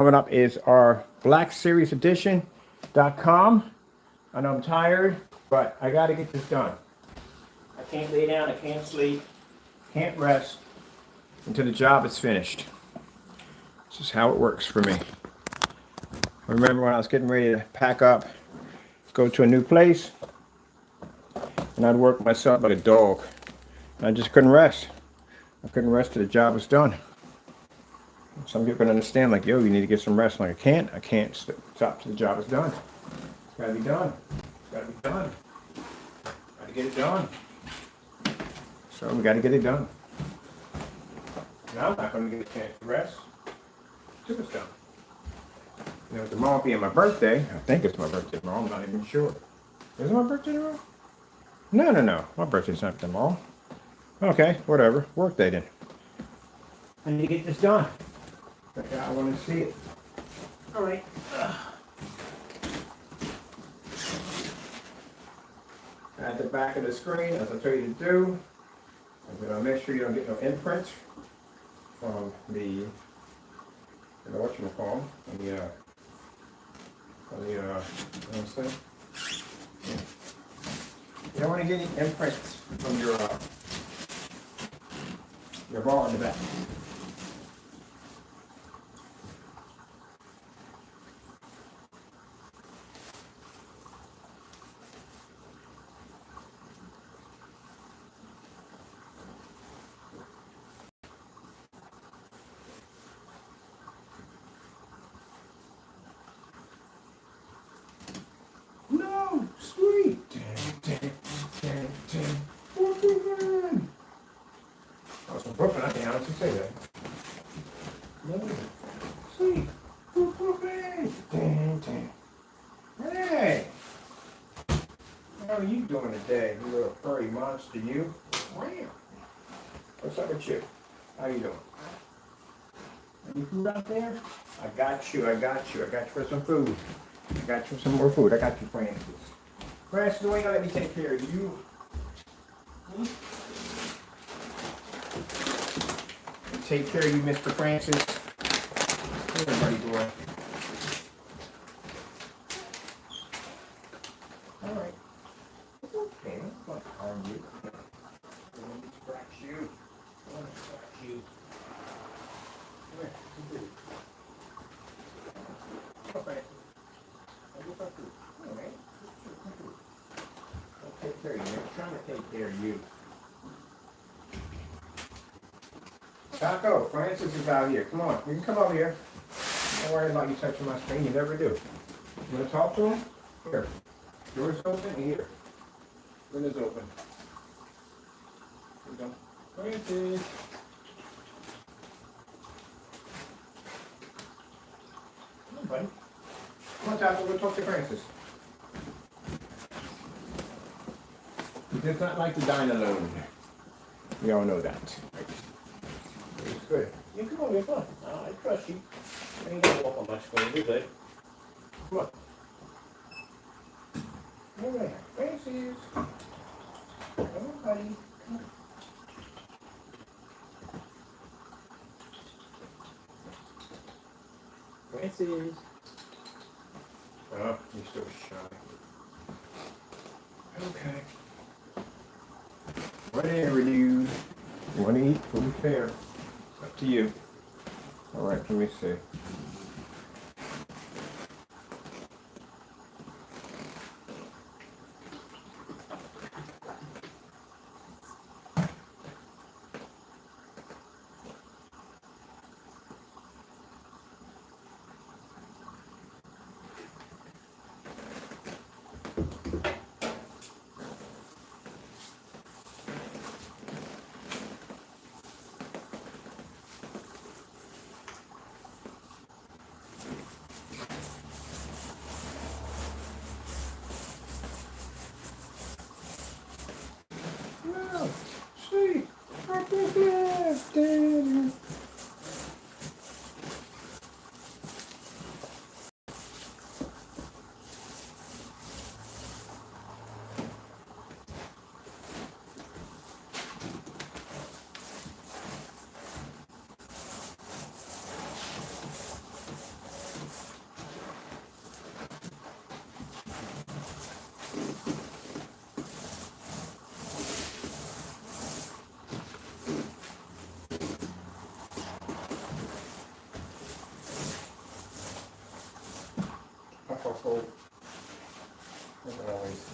Coming up is our Black Series Edition.com. I know I'm tired, but I got to get this done. I can't lay down, I can't sleep, can't rest until the job is finished. This is how it works for me. I remember when I was getting ready to pack up, go to a new place, and I'd work myself like a dog. I just couldn't rest. I couldn't rest till the job was done. Some people can understand, like, yo, you need to get some rest. I'm like, I can't stop till the job is done. It's gotta be done. It's gotta be done. Gotta get it done. So we gotta get it done. Now I'm not gonna get a chance to rest till it's done. You know, tomorrow being my birthday, I think it's my birthday tomorrow, I'm not even sure. Is it my birthday tomorrow? No. My birthday's not tomorrow. Okay, whatever. Work day then. I need to get this done. I want to see it. All right. At the back of the screen, as I tell you to do, I'm going to make sure you don't get no imprints from the, whatchamacallit, you know what I'm saying? Yeah. You don't want to get any imprints from your ball in the back. No, sweet. I was from Brooklyn, I can honestly say that. No, sweet. Brooklyn. Hey. How are you doing today, you little furry monster, you? Wow. What's up with you? How you doing? Any food out there? I got you for some food. I got you some more food. I got you, Francis. Francis, why you gonna let me take care of you? Take care of you, Mr. Francis. How's everybody doing? All right. Okay, I'm gonna harm you. I'm gonna scratch you. I'm gonna scratch you. Come here, come here. Come on, Francis. I'll get back to you. All right. Come through. I'll take care of you. I'm trying to take care of you. Taco, Francis is out here. Come on, you can come over here. Don't worry about you touching my screen. You never do. You want to talk to him? Here. Door's open. Here. Window's open. Here we go. Francis. Come on, buddy. Come on, Taco. We'll talk to Francis. He does not like to dine alone. We all know that. Right? It's good. You come on, you're fine. I trust you. I ain't gonna walk on my screen. You're good. Come on. All right. Francis. Come on, buddy. Come on. Francis. Oh, you're still shy. Okay. Whatever, dude. You want to eat? Food fair. Up to you. All right, let me see. hope. Doesn't always.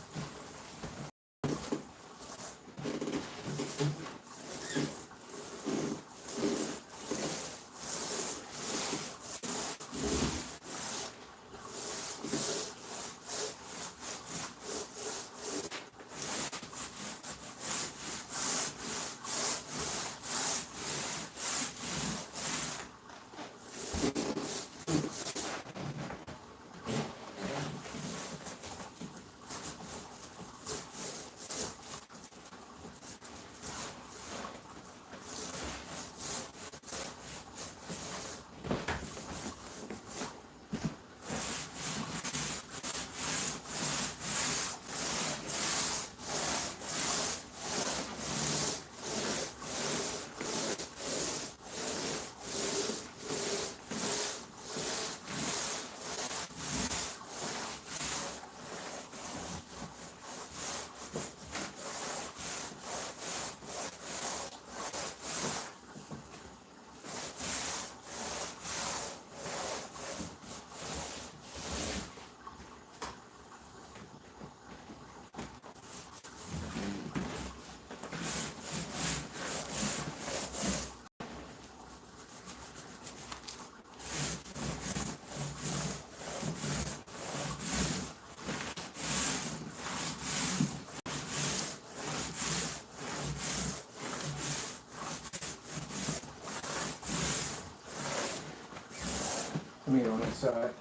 Let me on this side.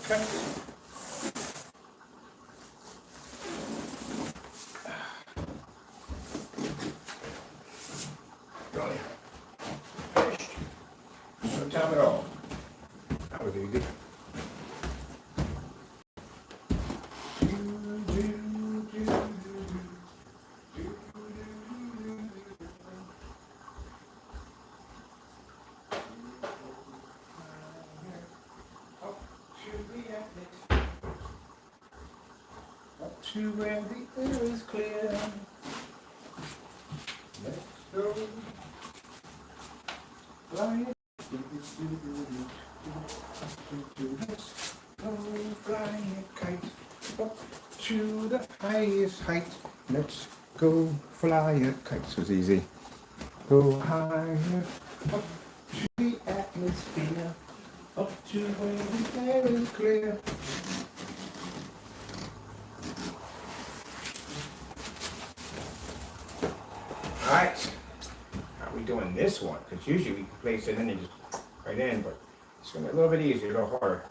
Finished. No time at all. That was easy. Up to where the air is clear. Let's go. Flying. Let's go flying a kite up to the highest height. Let's go fly a kite. So it's easy. Go higher up to the atmosphere. Up to where the air is clear. Alright, how are we doing this one? Because usually we can place it in and just right in, but it's going to be a little bit easier, a little harder.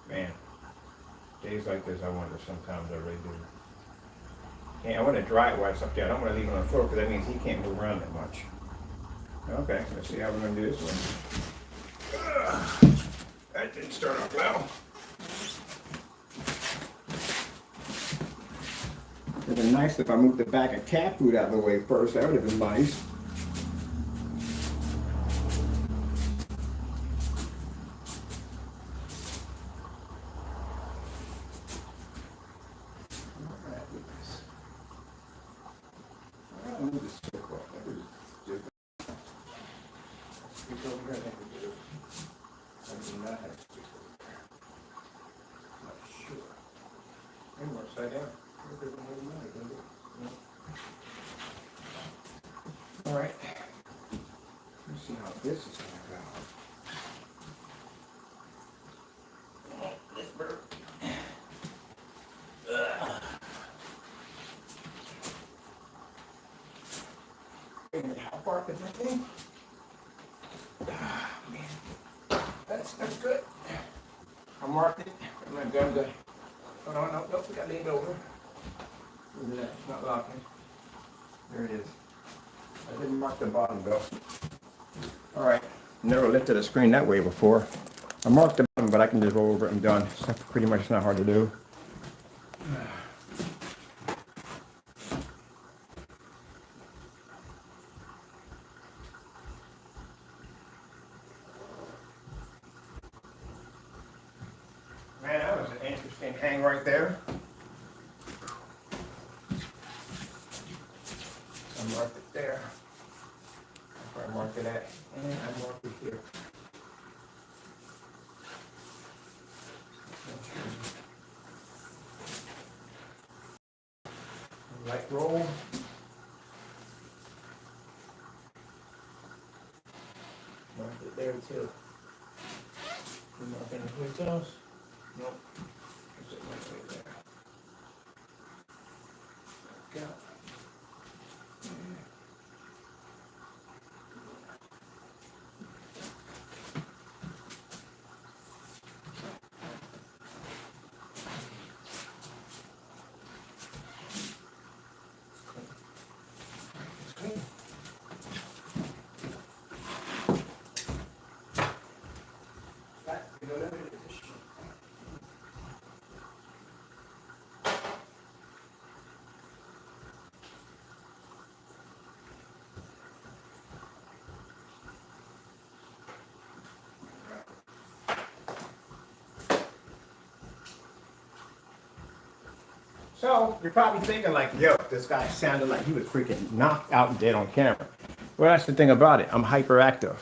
Man, days like this, I wonder sometimes I really do. Yeah, I want to dry it while it's up there. I don't want to leave it on the floor because that means he can't move around that much. Okay, let's see how we're going to do this one. That didn't start off well. It would have been nice if I moved the bag of cat food out of the way first. That would have been nice. Upside down. All right. Let's see how this is going to go. This bird. How far can that thing? Ah, man. That's good. I marked it. I'm not done good. Oh, no, we got leaned over. Look at that. It's not locking. There it is. I didn't mark the bottom though. All right. Never lifted a screen that way before. I marked the bottom, but I can just roll over it and done. It's pretty much not hard to do. Man, that was an interesting hang right there. I marked it there. That's where I marked it at. And I marked it here. Light roll. Mark it there too. You mark it in the windows. Nope. Is it right there? Go. So, you're probably thinking like, yo, this guy sounded like he was freaking knocked out dead on camera. Well, that's the thing about it. I'm hyperactive.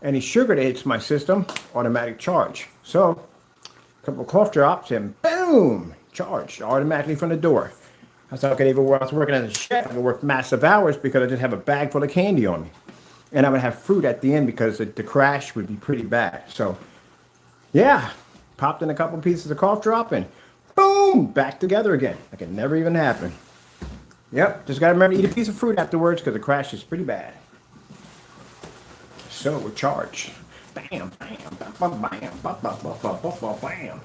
Any sugar that hits my system, automatic charge. So, a couple of cough drops and boom, charged automatically from the door. That's how I could even, when I was working as a chef, I could work massive hours because I just have a bag full of candy on me. And I would have fruit at the end because the crash would be pretty bad. So, yeah, popped in a couple pieces of cough drop and boom, back together again. Like it never even happened. Yep, just gotta remember to eat a piece of fruit afterwards because the crash is pretty bad. So we're charged. Bam, bam, bam, bam, bam, bam, bam, bam, bam.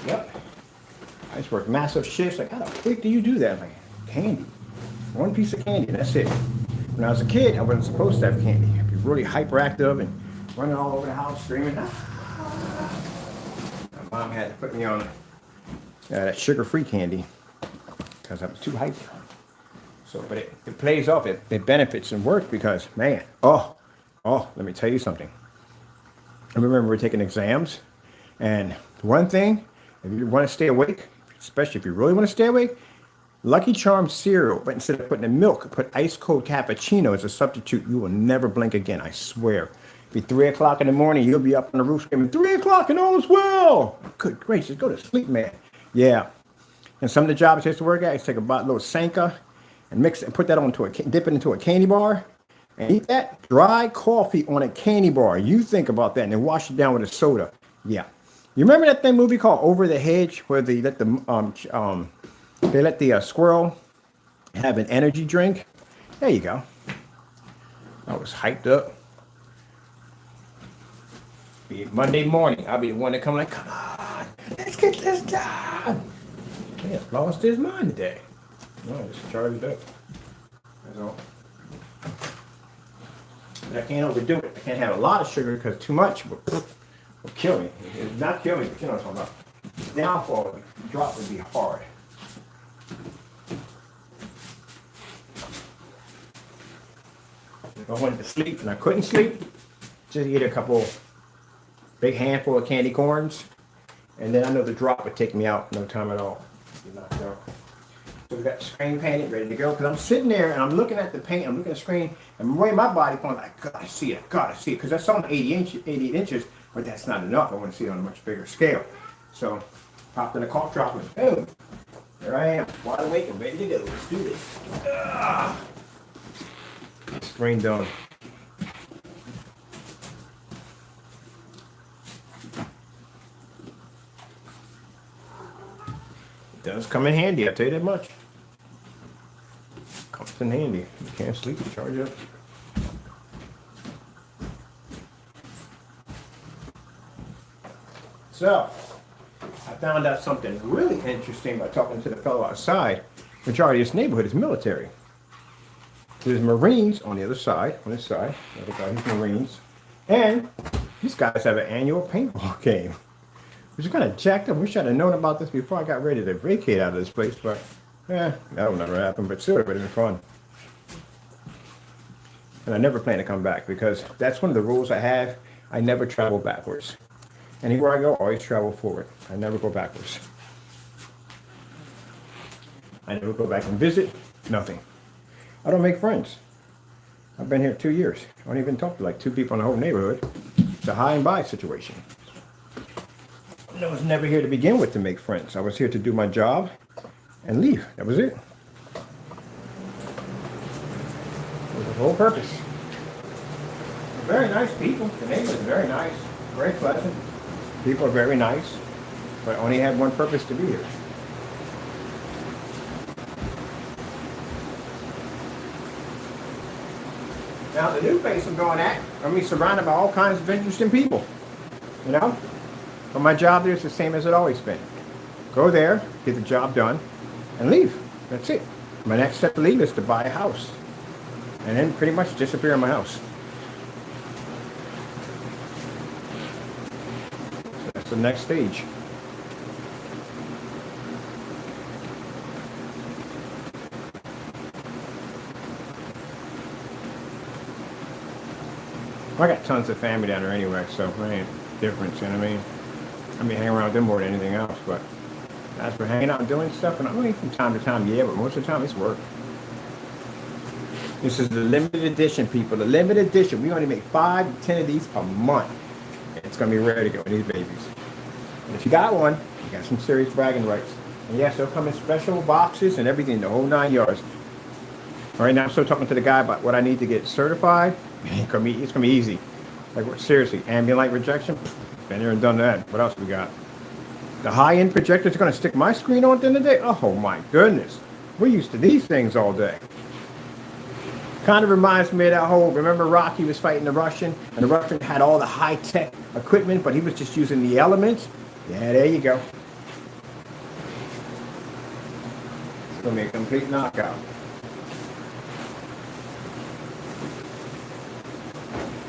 Yep. I just work massive shifts. Like, how the frick do you do that? Like, candy. One piece of candy, that's it. When I was a kid, I wasn't supposed to have candy. I'd be really hyperactive and running all over the house screaming. Mom had to put me on that sugar-free candy because I was too hyper. So, but it plays off. It benefits and works because, man, let me tell you something. I remember we were taking exams, and one thing, if you want to stay awake, especially if you really want to stay awake, Lucky Charms cereal, but instead of putting in milk, put ice cold cappuccino as a substitute. You will never blink again, I swear. Be 3 o'clock in the morning, you'll be up on the roof screaming, 3 o'clock and all is well. Good gracious, go to sleep, man. Yeah. And some of the jobs I used to work at, I used to take a little Sanka and mix it and put that onto dip it into a candy bar and eat that dry coffee on a candy bar. You think about that and then wash it down with a soda. Yeah. You remember that movie called Over the Hedge where they let the squirrel have an energy drink? There you go. I was hyped up. Be Monday morning, I'll be the one that come like, come on, let's get this done. Yeah, lost his mind today. No, just charged up. That's all. But I can't overdo it. I can't have a lot of sugar because too much will kill me. It's not kill me, but you know what I'm talking about. The downfall, the drop would be hard. If I wanted to sleep and I couldn't sleep, just eat a couple big handful of candy corns, and then I know the drop would take me out no time at all. So we got the screen painted, ready to go. Because I'm sitting there and I'm looking at the paint, I'm looking at the screen, and I'm weighing my body going like, gotta see it, because that's only 88 inches, but that's not enough. I want to see it on a much bigger scale. So popped in a cough drop and boom, Here I am, wide awake and ready to go. Let's do this. Screen done. It does come in handy, I'll tell you that much. Comes in handy. You can't sleep, you charge up. So, I found out something really interesting by talking to the fellow outside. Majority of this neighborhood is military. There's Marines on the other side, on this side. The other guy, he's Marines. And these guys have an annual paintball game, which is kind of jacked up. Wish I'd have known about this before I got ready to vacate out of this place, but that will never happen, but still it would have been fun. And I never plan to come back because that's one of the rules I have. I never travel backwards. Anywhere I go, I always travel forward. I never go backwards. I never go back and visit, nothing. I don't make friends. I've been here 2 years. I don't even talk to like 2 people in the whole neighborhood. It's a high and by situation. I was never here to begin with to make friends. I was here to do my job and leave. That was it. That was the whole purpose. Very nice people. The neighborhood is very nice. Very pleasant. People are very nice. But I only had one purpose to be here. Now the new place I'm going at, I'm going to be surrounded by all kinds of interesting people. You know? But my job there is the same as it always been. Go there, get the job done, and leave. That's it. My next step to leave is to buy a house. And then pretty much disappear in my house. So that's the next stage. I got tons of family down there anyway, so it ain't difference, you know what I mean? I mean, hang around with them more than anything else, but as for hanging out and doing stuff, and I mean, from time to time, yeah, but most of the time it's work. This is the limited edition, people. The limited edition. We only make 5 to 10 of these a month. It's going to be rare to go, these babies. And if you got one, you got some serious bragging rights. And yes, they'll come in special boxes and everything, the whole 9 yards. All right, now I'm still talking to the guy about what I need to get certified. It's gonna be easy. Like, seriously, ambient light rejection, been there and done that. What else we got? The high-end projectors are gonna stick my screen on at the end of the day. Oh my goodness, we're used to these things all day. Kind of reminds me of that whole, remember Rocky was fighting the Russian, and the Russian had all the high-tech equipment, but he was just using the elements. Yeah, there you go. It's gonna be a complete knockout.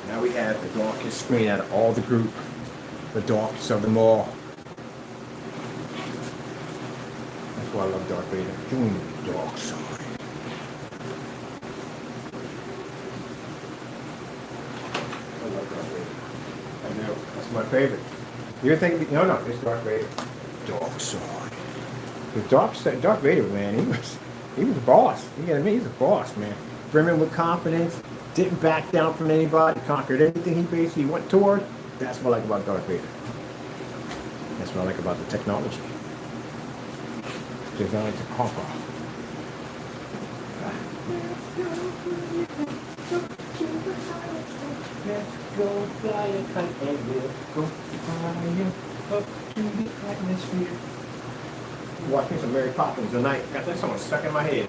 Now we have the darkest screen out of all the group. The darkest of them all. That's why I love Darth Vader. Join the dark side. I love Darth Vader. I know. That's my favorite. You're thinking, no, it's Darth Vader. Dark side. The Darth Vader, man, he was a boss. You get me? He's a boss, man. Brimming with confidence. Didn't back down from anybody, conquered anything he basically went toward. That's what I like about Darth Vader. That's what I like about the technology. Designed to conquer. Let's go fly a kite and we'll go flying up to the atmosphere. Watching some Mary Poppins tonight. Got that song stuck in my head.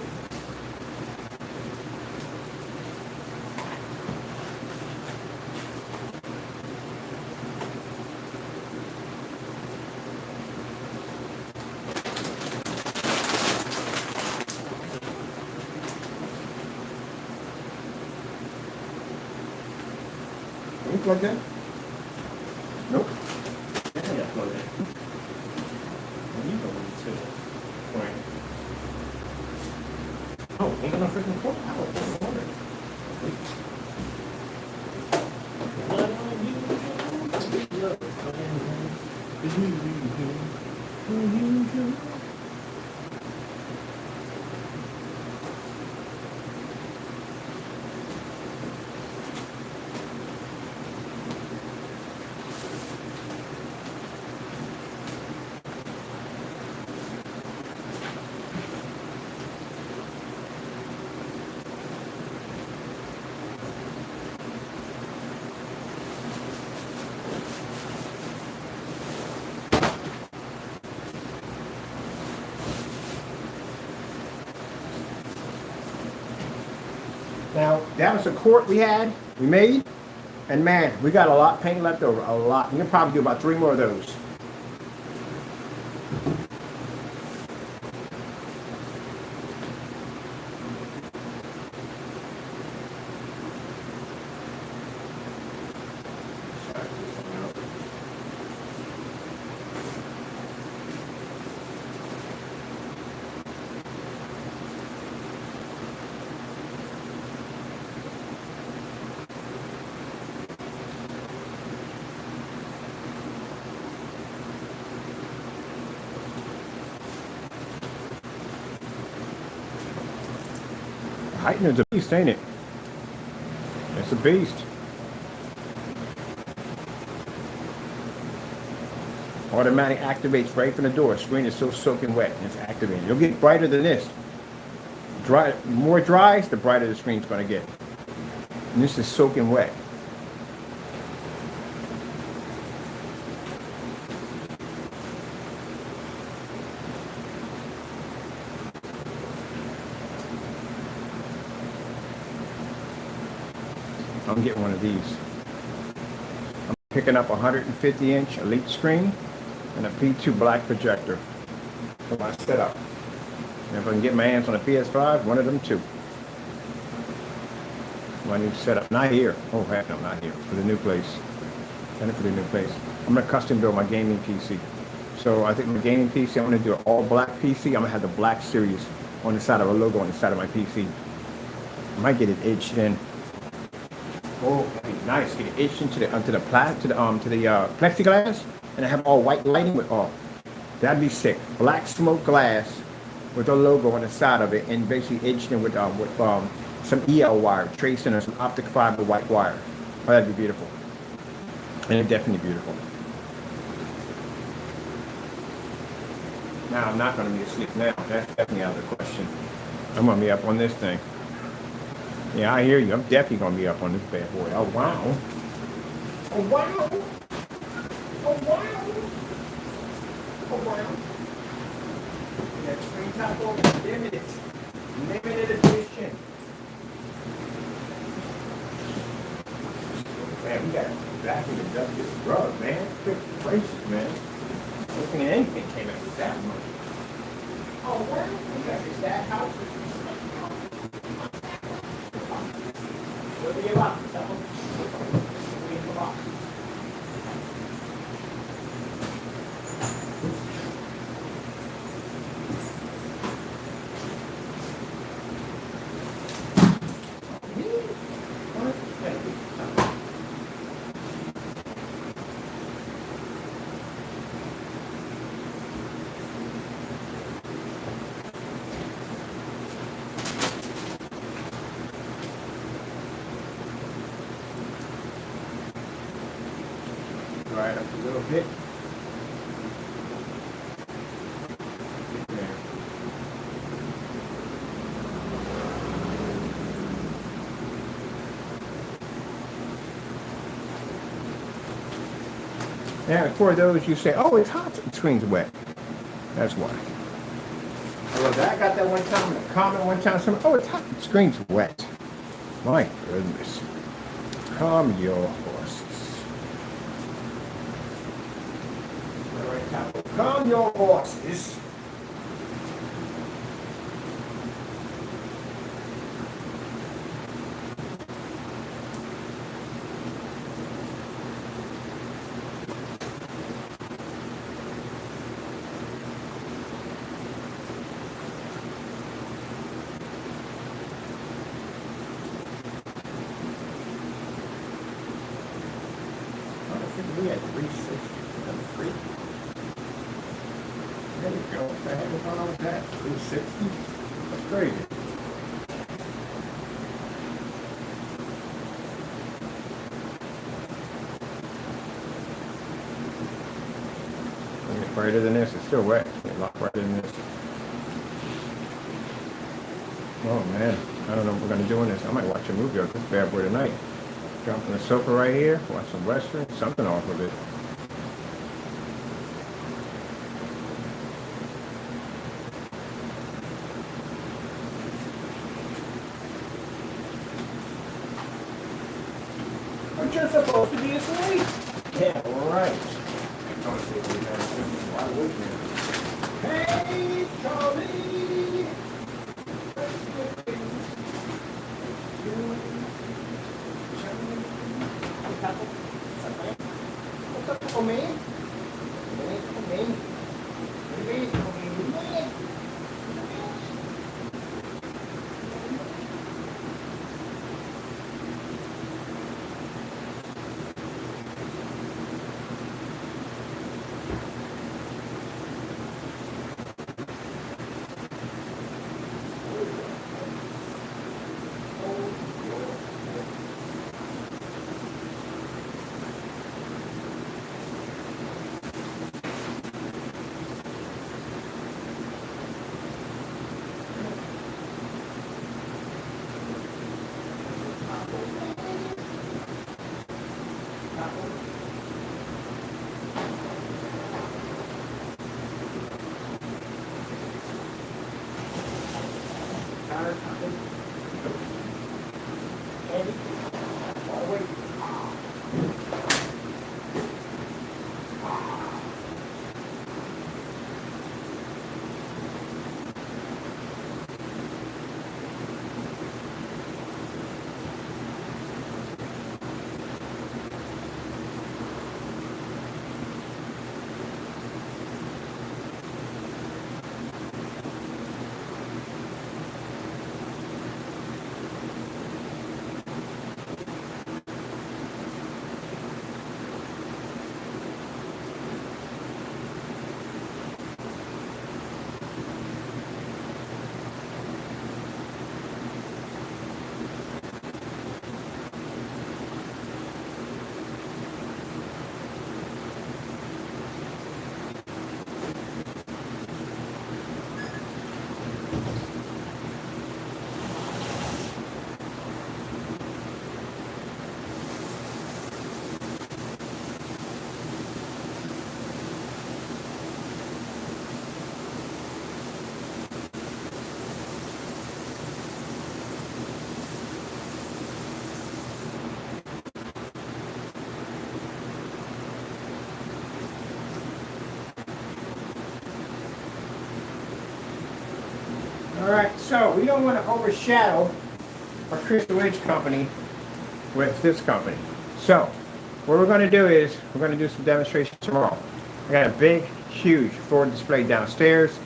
Plug in? Nope. Yeah, plug in. And you go to point. Oh, ain't got no freaking cord. I was wondering. That was a quart we made. And man, we got a lot of paint left over, a lot. We can probably do about 3 more of those. Heightener's a beast, ain't it? It's a beast. Automatic activates right from the door. Screen is so soaking wet and it's activated. You'll get brighter than this. More dries, the brighter the screen's gonna get. And this is soaking wet. I'm getting one of these. I'm picking up a 150-inch Elite screen and a P2 black projector for my setup. And if I can get my hands on a PS5, one of them too. My new setup. Not here. Oh heck no, not here. For the new place. And for the new place. I'm gonna custom build my gaming PC. So I think my gaming PC, I'm gonna do an all black PC. I'm gonna have the black series on the side of a logo on the side of my PC. I might get it edged in. Oh, that'd be nice. Get it etched into the plexiglass, and I have all white lighting with all. That'd be sick. Black smoke glass with a logo on the side of it, and basically etched in with some EL wire, tracing or some optic fiber white wire. Oh, that'd be beautiful. And it's definitely beautiful. Now I'm not going to be asleep now. That's definitely out of the question. I'm going to be up on this thing. Yeah, I hear you. I'm definitely going to be up on this bad boy. Oh, wow. Oh, wow. Oh, wow. Oh, wow. That screen top over limited. Limited edition. Man, we got back in the dusty rug, man. Good gracious, man. I don't think anything came out with that much. Oh, wow. We got this stack house. What do you want? Dry it up a little bit. Now, for those you say, oh, it's hot, the screen's wet. That's why. I got that one time in a comment one time. Someone, oh, it's hot, the screen's wet. My goodness. Calm your horses. Calm your horses. We had 360. That's free. There you go. What the heck was going on with that? 360? That's crazy. It's brighter than this. It's still wet. It's a lot brighter than this. Oh man, I don't know what we're gonna do in this. I might watch a movie on this bad boy tonight. Jump on the sofa right here, watch some western, something off of it. you're supposed to be asleep. Yeah, right. Why would you? Hey, Charlie. What's up, little man? Alright, so we don't want to overshadow our Crystal Ridge company with this company. So, what we're going to do is, we're going to do some demonstrations tomorrow. I got a big, huge Ford display downstairs,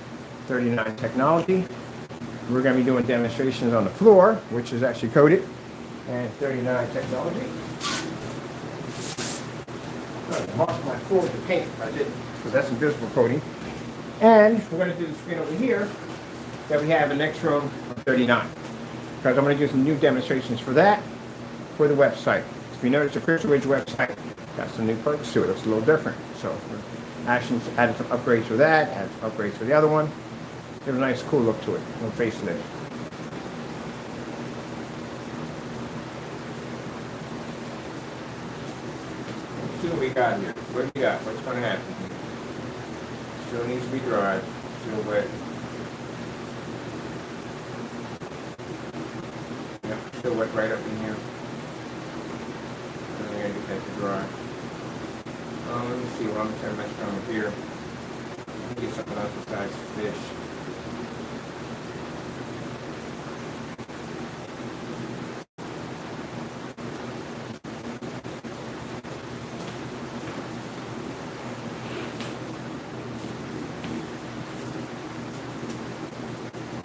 39 technology. We're going to be doing demonstrations on the floor, which is actually coated, and 39 technology. I'm going to mark my floor with the paint if I didn't, because that's invisible coating. And we're going to do the screen over here that we have in the next room of 39. Because I'm going to do some new demonstrations for that, for the website. If you notice, the Crystal Ridge website got some new perks to it. It's a little different. So we're actually added some upgrades for that, added some upgrades for the other one. Give a nice, cool look to it. No facelift. Let's see what we got here. What do we got? What's going to happen here? Still needs to be dried. Still wet. Still wet right up in here. And then I get that to dry. Let me see what I'm trying to mess around with here. Let me get something else besides fish.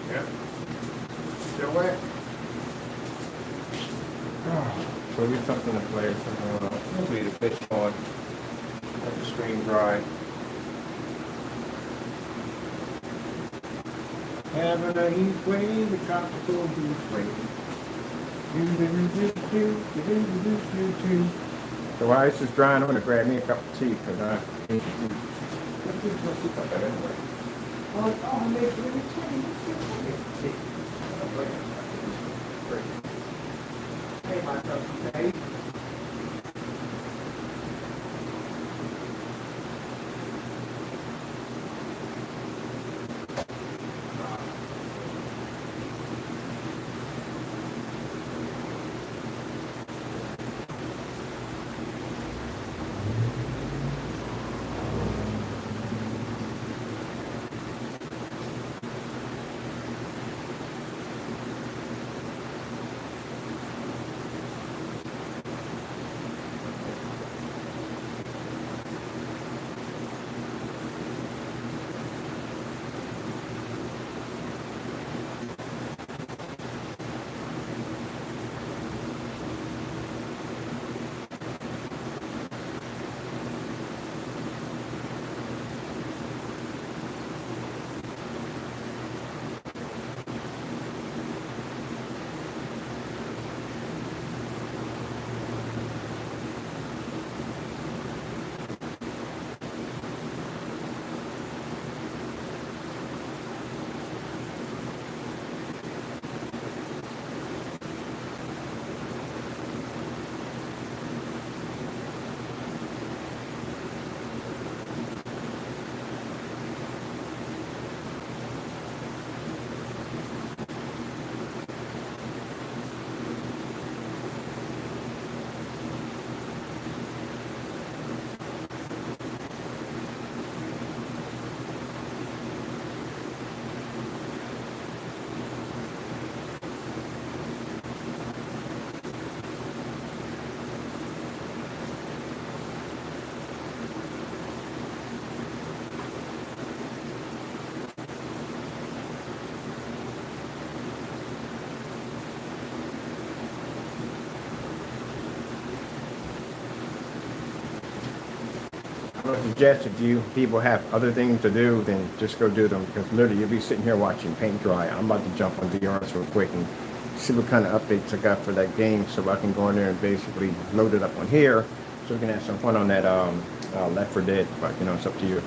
Yep. Still wet. So we get something to play or something else. Hopefully the fish on. Let the screen dry. Have a nice way, the tropical beach way. So while this is drying, I'm going to grab me a cup of tea because I need to do. Let's see about that anyway. Oh, make it tea. Hey, my cousin, hey. suggest if you people have other things to do, then just go do them, because literally you'll be sitting here watching paint dry. I'm about to jump on DRS real quick and see what kind of updates I got for that game, so I can go in there and basically load it up on here, so we can have some fun on that Left 4 Dead. But you know, it's up to you.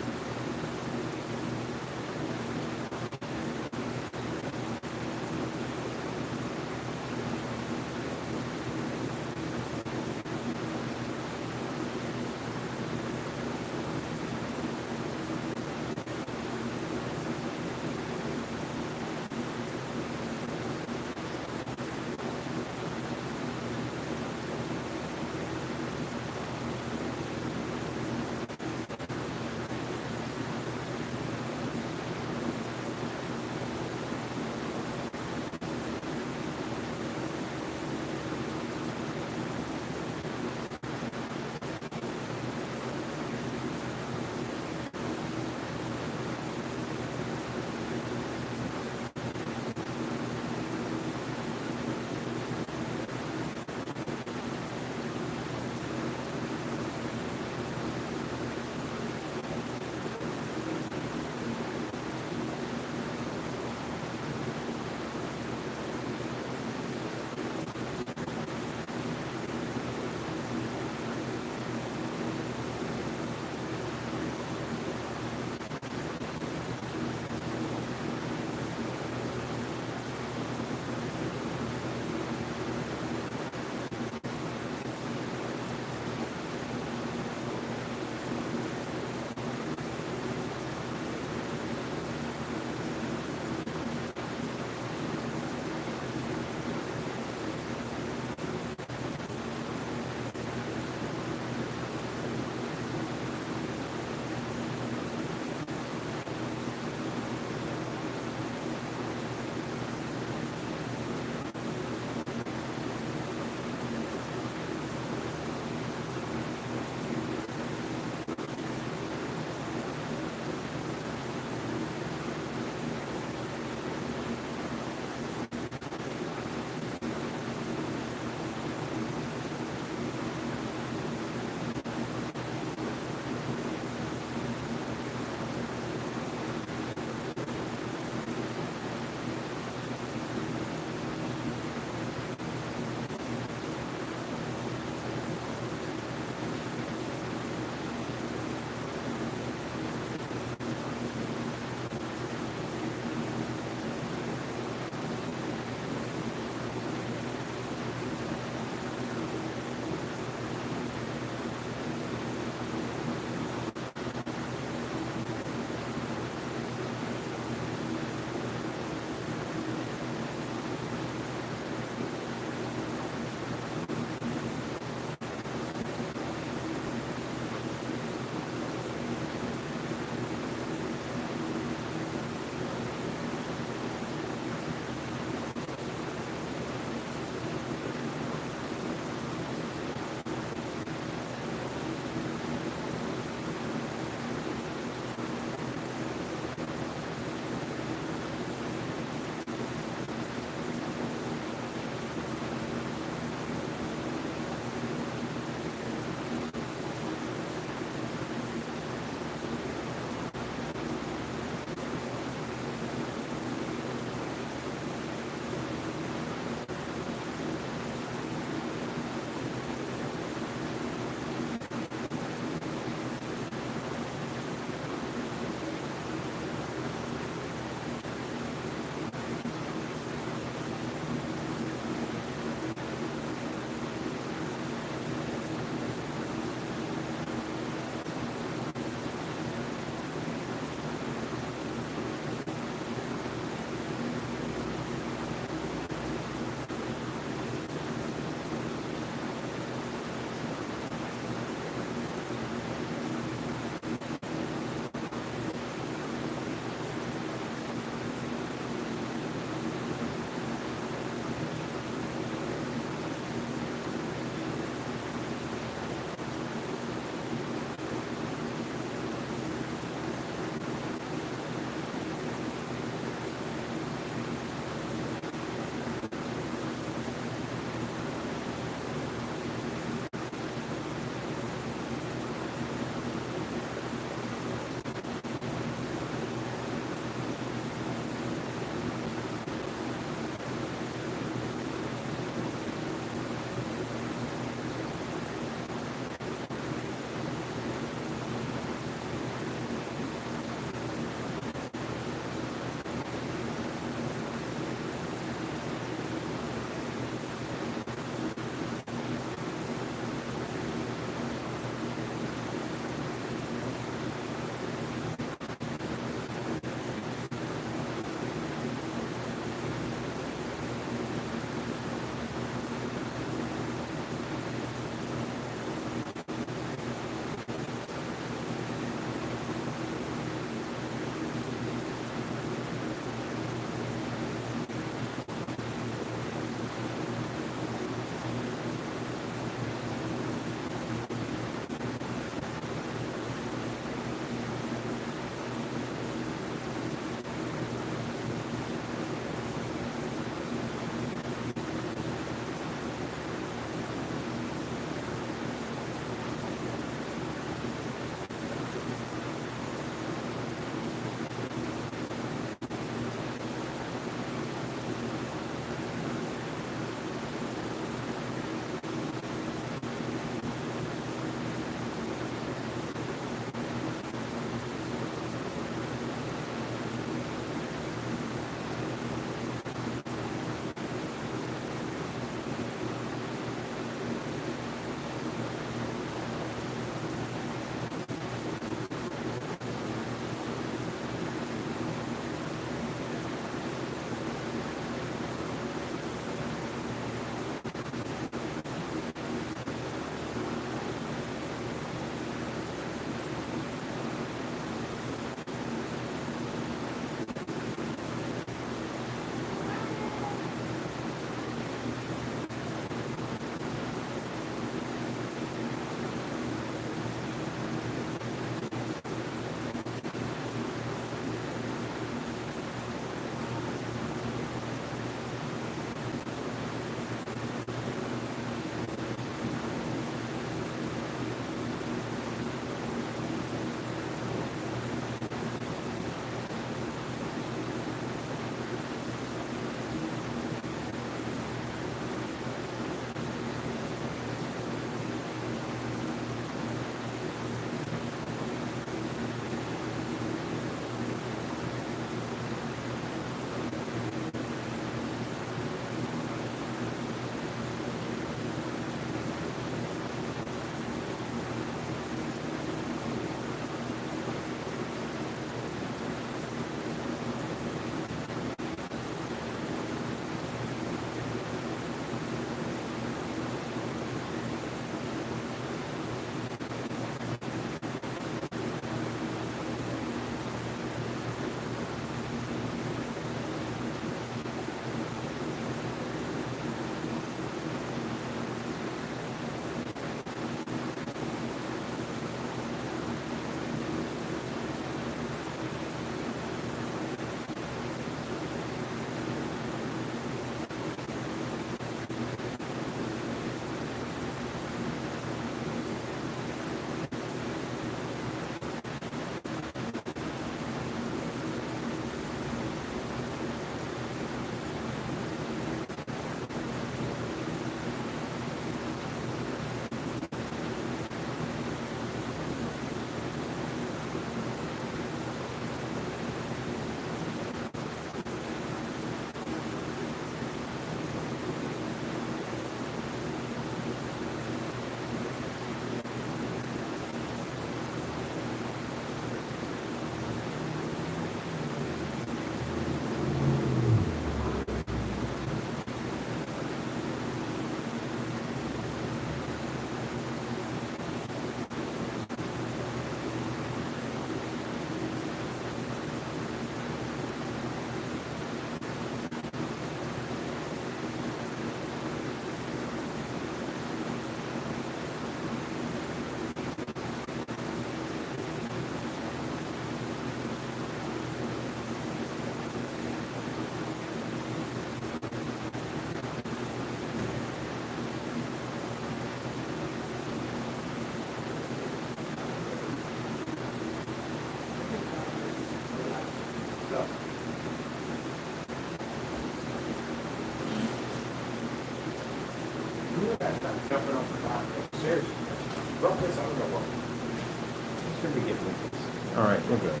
right, we're good.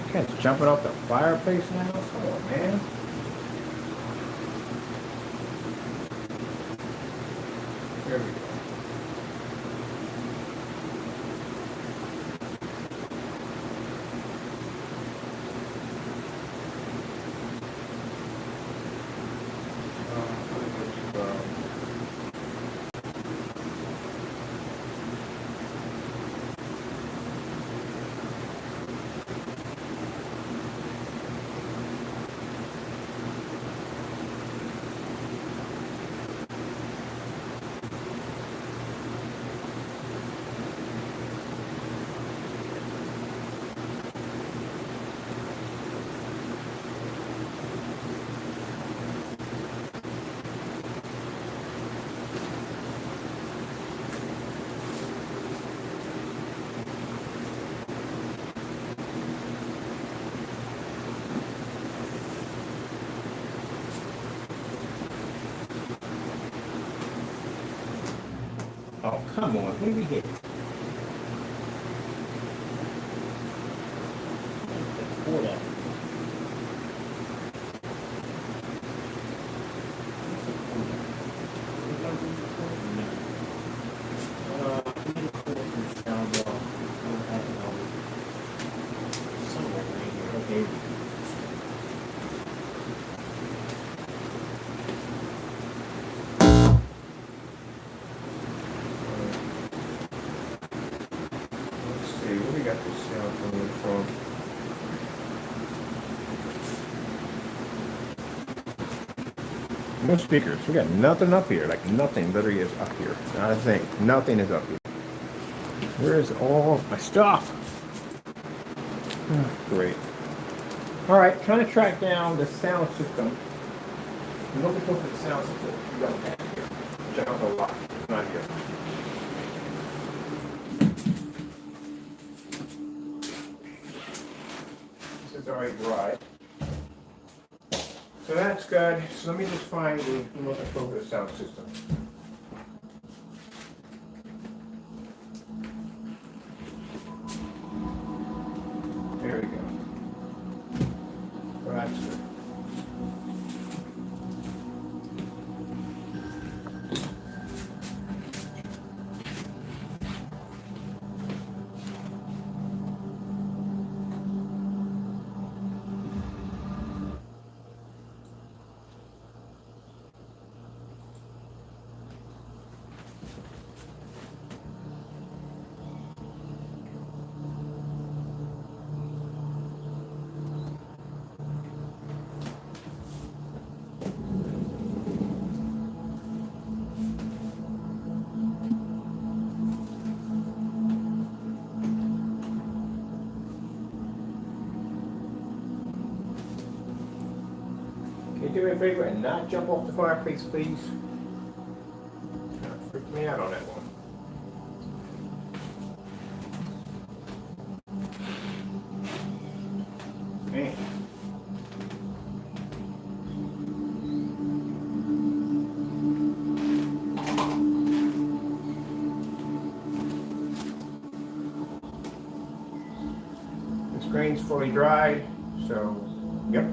Okay, it's jumping off the fireplace now. Come on, man. There we go. Oh, come on, who did we hit? Pour that. Got this sound coming from. No speakers. We got nothing up here. Like nothing literally is up here. Not a thing. Nothing is up here. Where is all my stuff? Oh, great. All right, trying to track down the sound system. I'm looking for the sound system. We don't have here. Which I don't know why. It's not here. Already dry. So that's good. So let me just find the remote control for the sound system. There we go. So that's good. Can you do me a favor and not jump off the fireplace, please? Freaked me out on that one. Man. This grain's fully dried, so, yep.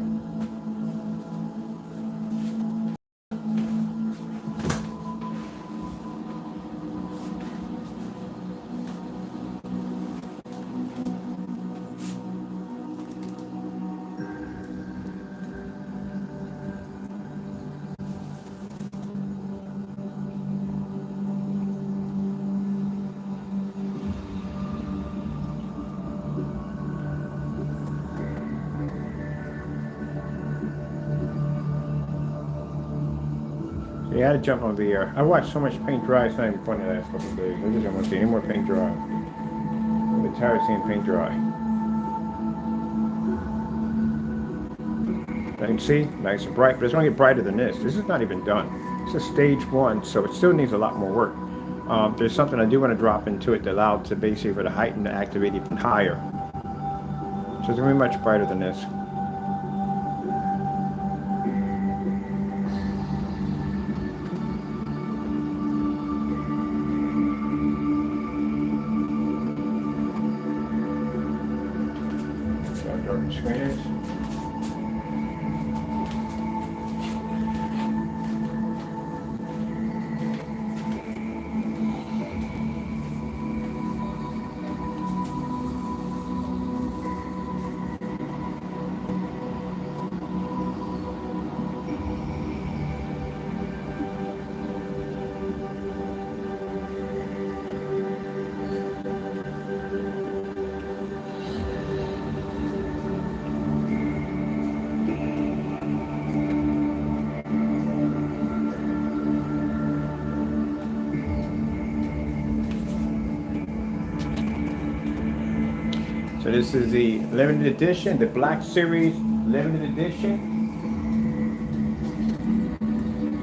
Yeah, I had to jump over here. I watched so much paint dry, it's not even funny the last couple of days. I just don't want to see any more paint dry. I'm tired of seeing paint dry. I can see, nice and bright, but it's going to get brighter than this. This is not even done. This is stage one, so it still needs a lot more work. There's something I do want to drop into it to allow it to basically for the heighten to activate even higher. So it's going to be much brighter than this. dark the screen is. So this is the limited edition, the Black Series limited edition.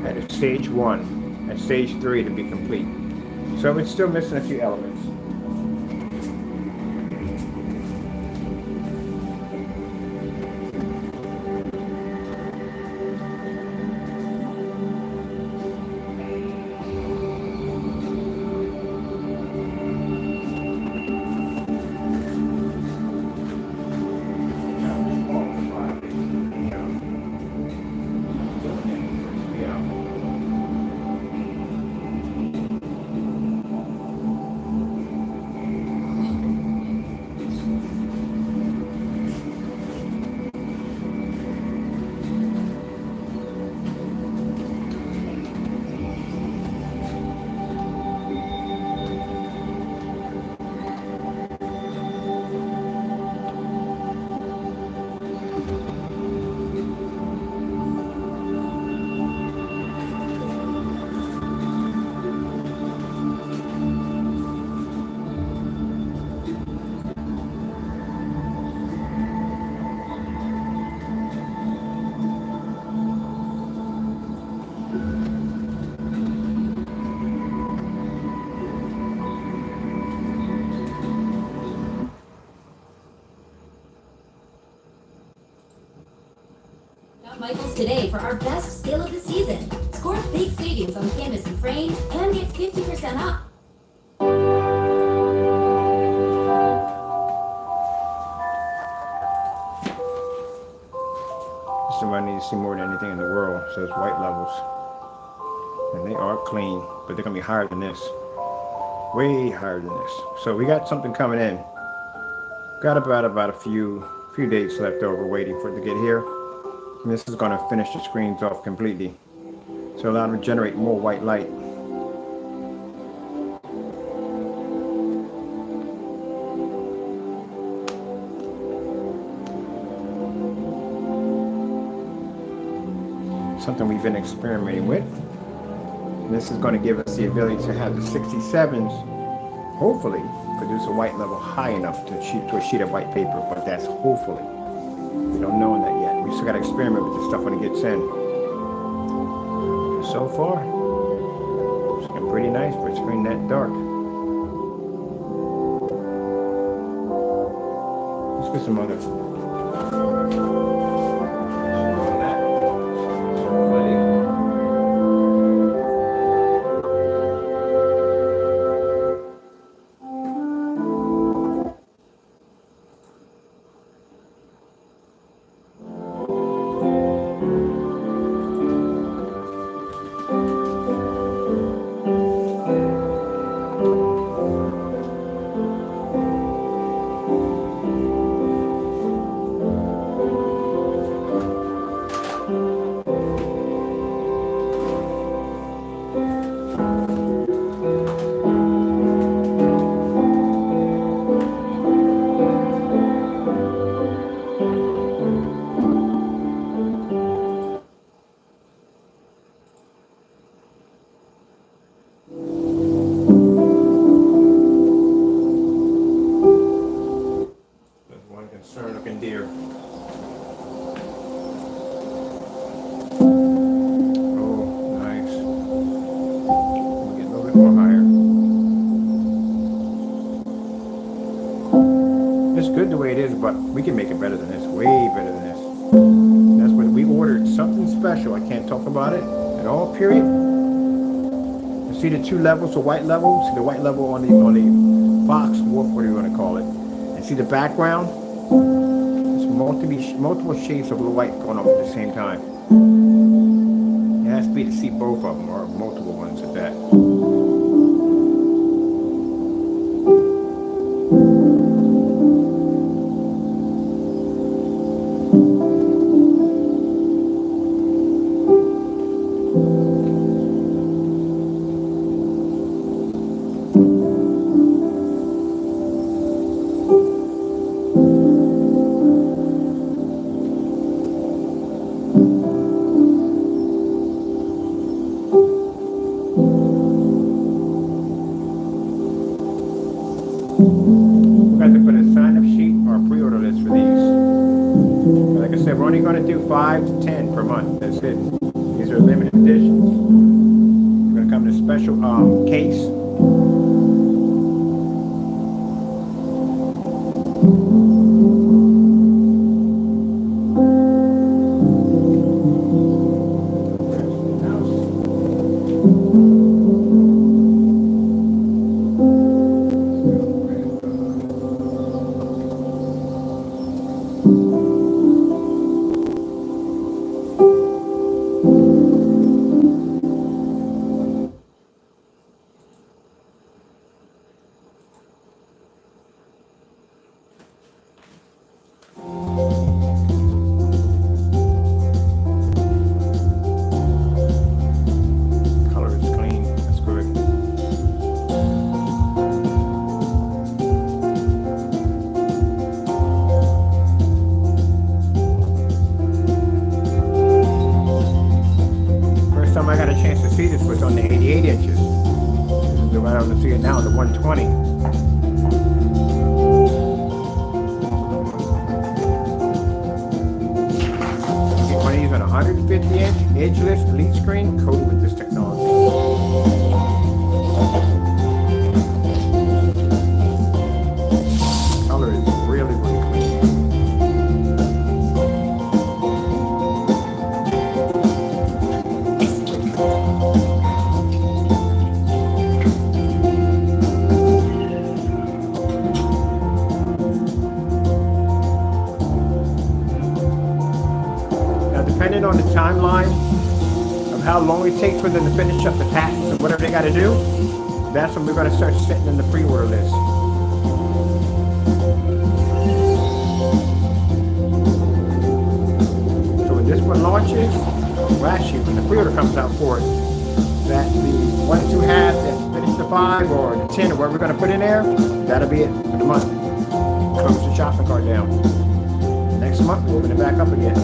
At stage 1, at stage 3 to be complete. So it's still missing a few elements. Michaels today for our best sale of the season. Score big savings on canvas and frames and get 50% off. This is what I need to see more than anything in the world. It says white levels. And they are clean, but they're going to be higher than this. Way higher than this. So we got something coming in. Got about a few days left over waiting for it to get here. And this is going to finish the screens off completely. So allow them to generate more white light. Something we've been experimenting with. And this is going to give us the ability to have the 67s hopefully produce a white level high enough to a sheet of white paper, but that's hopefully. We don't know that yet. We still got to experiment with this stuff when it gets in. So far, it's looking pretty nice for a screen that dark. Let's get some other. Looking deer. Oh, nice. We'll get a little bit more higher. It's good the way it is, but we can make it better than this. Way better than this. That's what we ordered. Something special. I can't talk about it at all, period. You see the two levels, the white level? See the white level on the Fox Wolf, what do you want to call it? And see the background? It's multiple shades of white going on at the same time. It has to be to see both of them, or multiple ones at that. We got to put a sign-up sheet or a pre-order list for these. Like I said, we're only going to do 5 to 10 per month. That's it. These are limited editions. They're going to come in a special case. Color is clean. That's good. First time I got a chance to see this was on the 88 inches. So I don't see it now, the 120. Get one of these on 150 inch edgeless elite screen coated with this technology. Color is really, really clean. Now, depending on the timeline of how long it takes for them to finish up the patents and whatever they got to do, that's when we're going to start setting in the pre-order list. So when this one launches, well, actually, when the pre-order comes out for it, that the 1, 2 half that finish the 5 or the 10 or whatever we're going to put in there, that'll be it for the month. Close the shopping cart down. Next month, we'll open it back up again.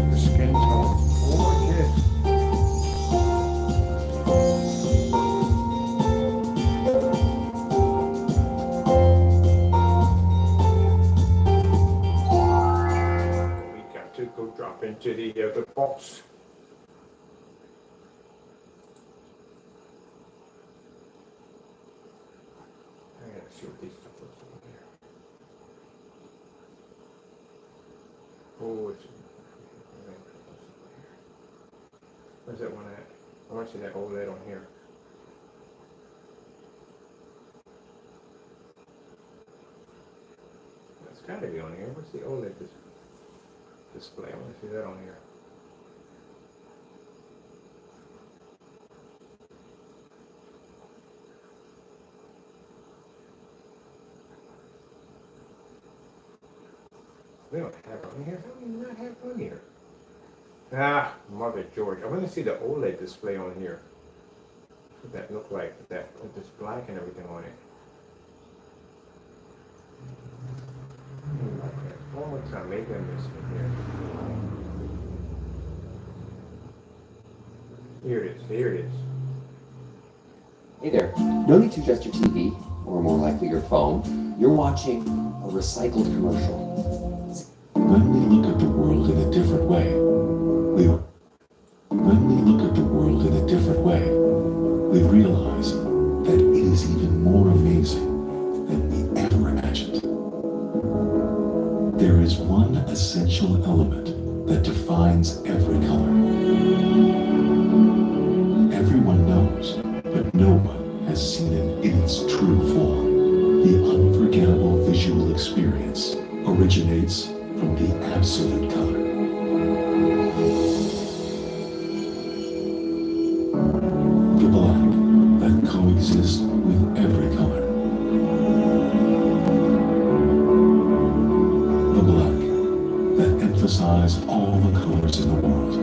The skin tone, gorgeous. We got to go drop into the other box. I gotta see what these stuff looks like here. Oh, it's. Where's that one at? I want to see that OLED on here. That's gotta be on here. What's the OLED display? I want to see that on here. We don't have it on here. How do we not have it on here? Ah, Mother George. I want to see the OLED display on here. What that look like with that, with this black and everything on it. One more time, maybe I missed it here. Here it is. Here it is. Hey there. No need to adjust your TV, or more likely your phone. You're watching a recycled commercial. When we look at the world in a different way, we realize that it is even more amazing than we ever imagined. There is one essential element that defines every color. Everyone knows, but no one has seen it in its true form. The unforgettable visual experience originates from the absolute color. The black that coexists with every color. The black that emphasizes all the colors in the world.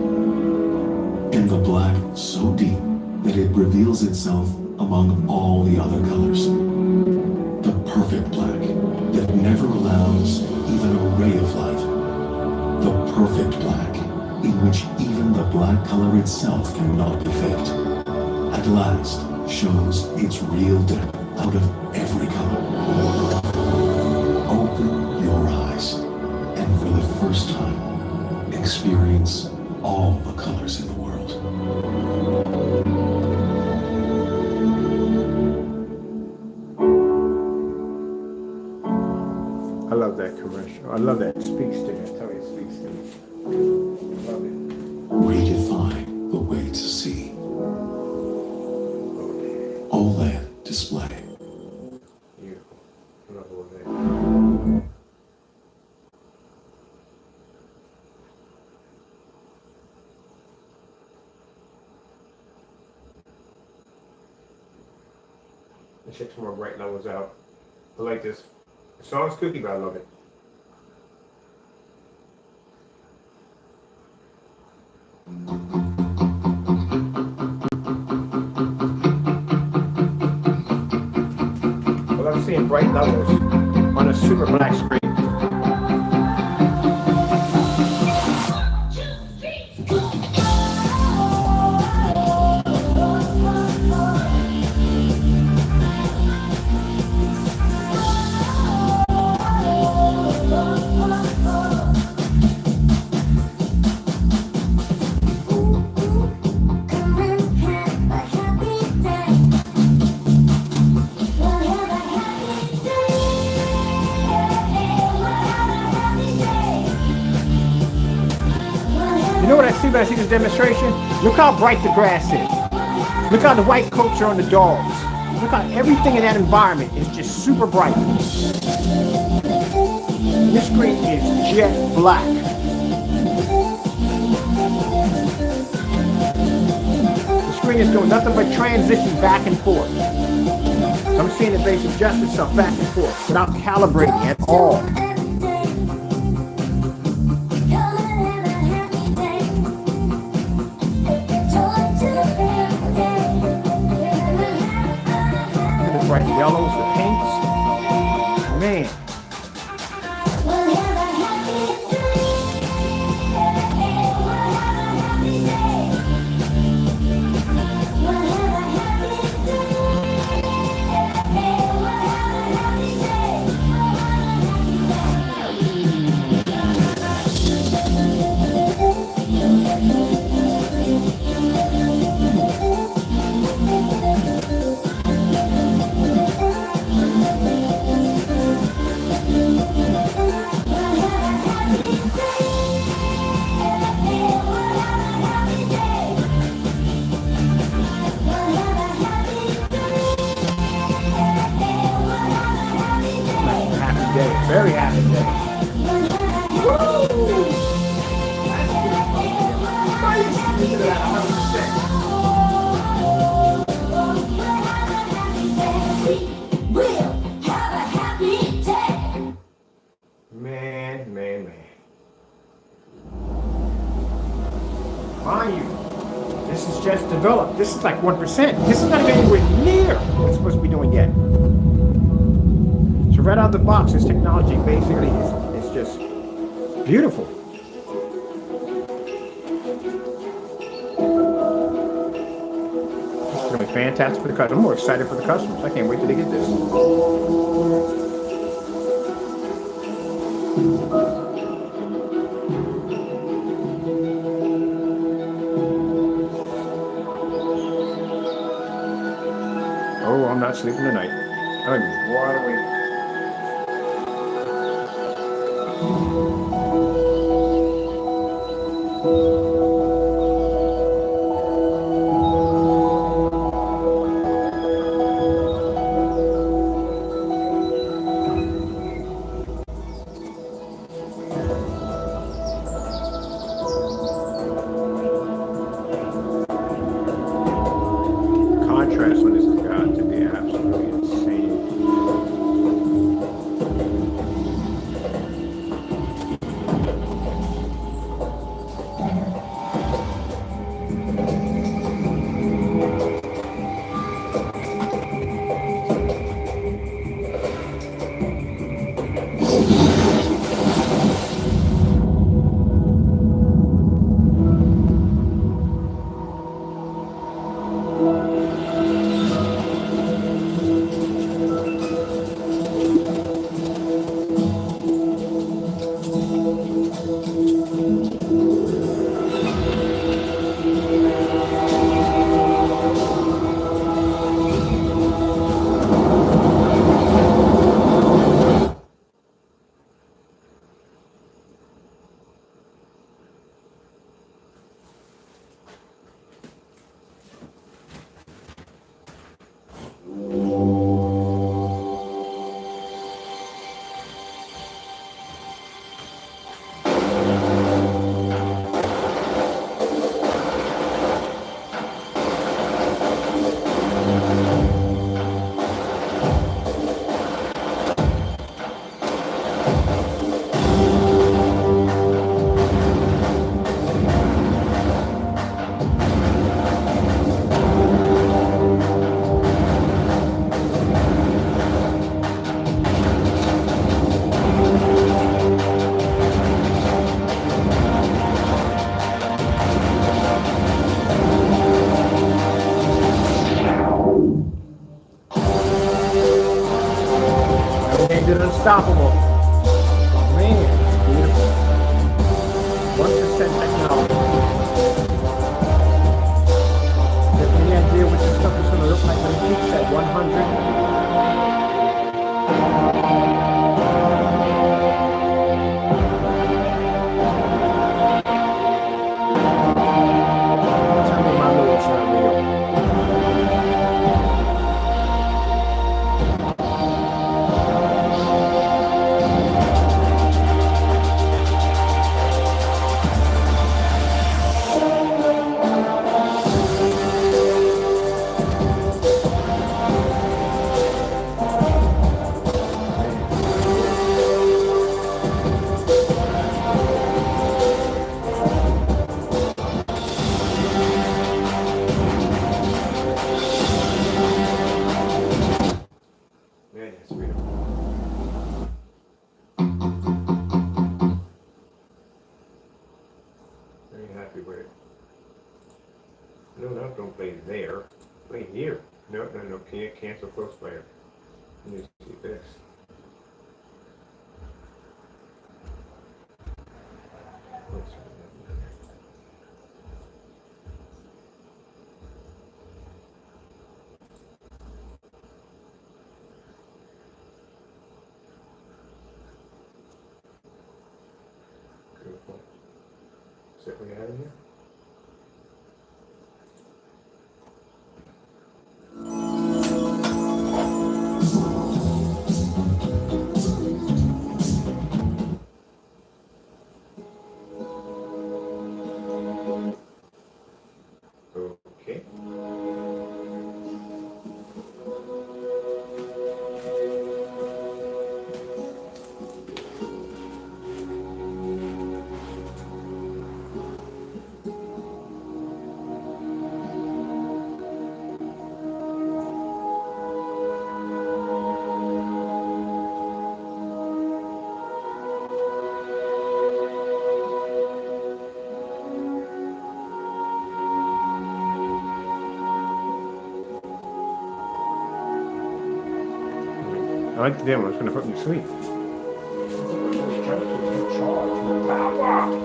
And the black so deep that it reveals itself among all the other colors. The perfect black that never allows even a ray of light. The perfect black in which even the black color itself cannot be faked. At last shows its real depth out of every color. Open your eyes and for the first time experience all the colors in the world. I love that commercial. I love that. It speaks to me. I tell you, it speaks to me. I love it. Redefine the way to see. OLED display. Beautiful. I love all that. Let's check some more bright levels out. I like this. The song's kooky, but I love it. Well, I'm seeing bright levels on a super black screen. You know what I see when I see this demonstration? Look how bright the grass is. Look how the white coats are on the dogs. Look how everything in that environment is just super bright. And this screen is jet black. The screen is doing nothing but transition back and forth. I'm seeing the base adjust itself back and forth without calibrating at all. Bright yellows, the pinks. Man. Very happy day. Woo! Man. Mind you, this is just developed. This is like 1%. This is not even anywhere near what it's supposed to be doing yet. So right out of the box, this technology basically is just beautiful. is fantastic for the customer. I'm more excited for the customers. I can't wait till they get this. Oh, I'm not sleeping tonight. I'm wide awake. Contrast on this has got to be absolutely insane. Made it unstoppable. Man, it's beautiful. 1% technology. Do you have any idea what this stuff is going to look like when it peaks at 100? Tell me my Lord's not real. Yeah, it's beautiful. Very happy with it. No, don't play there. Play here. No, can't cancel close player. Let me see this. Let's try that. Good point. Set we out of here. Okay. like the demo. It's gonna put me to sleep. Power!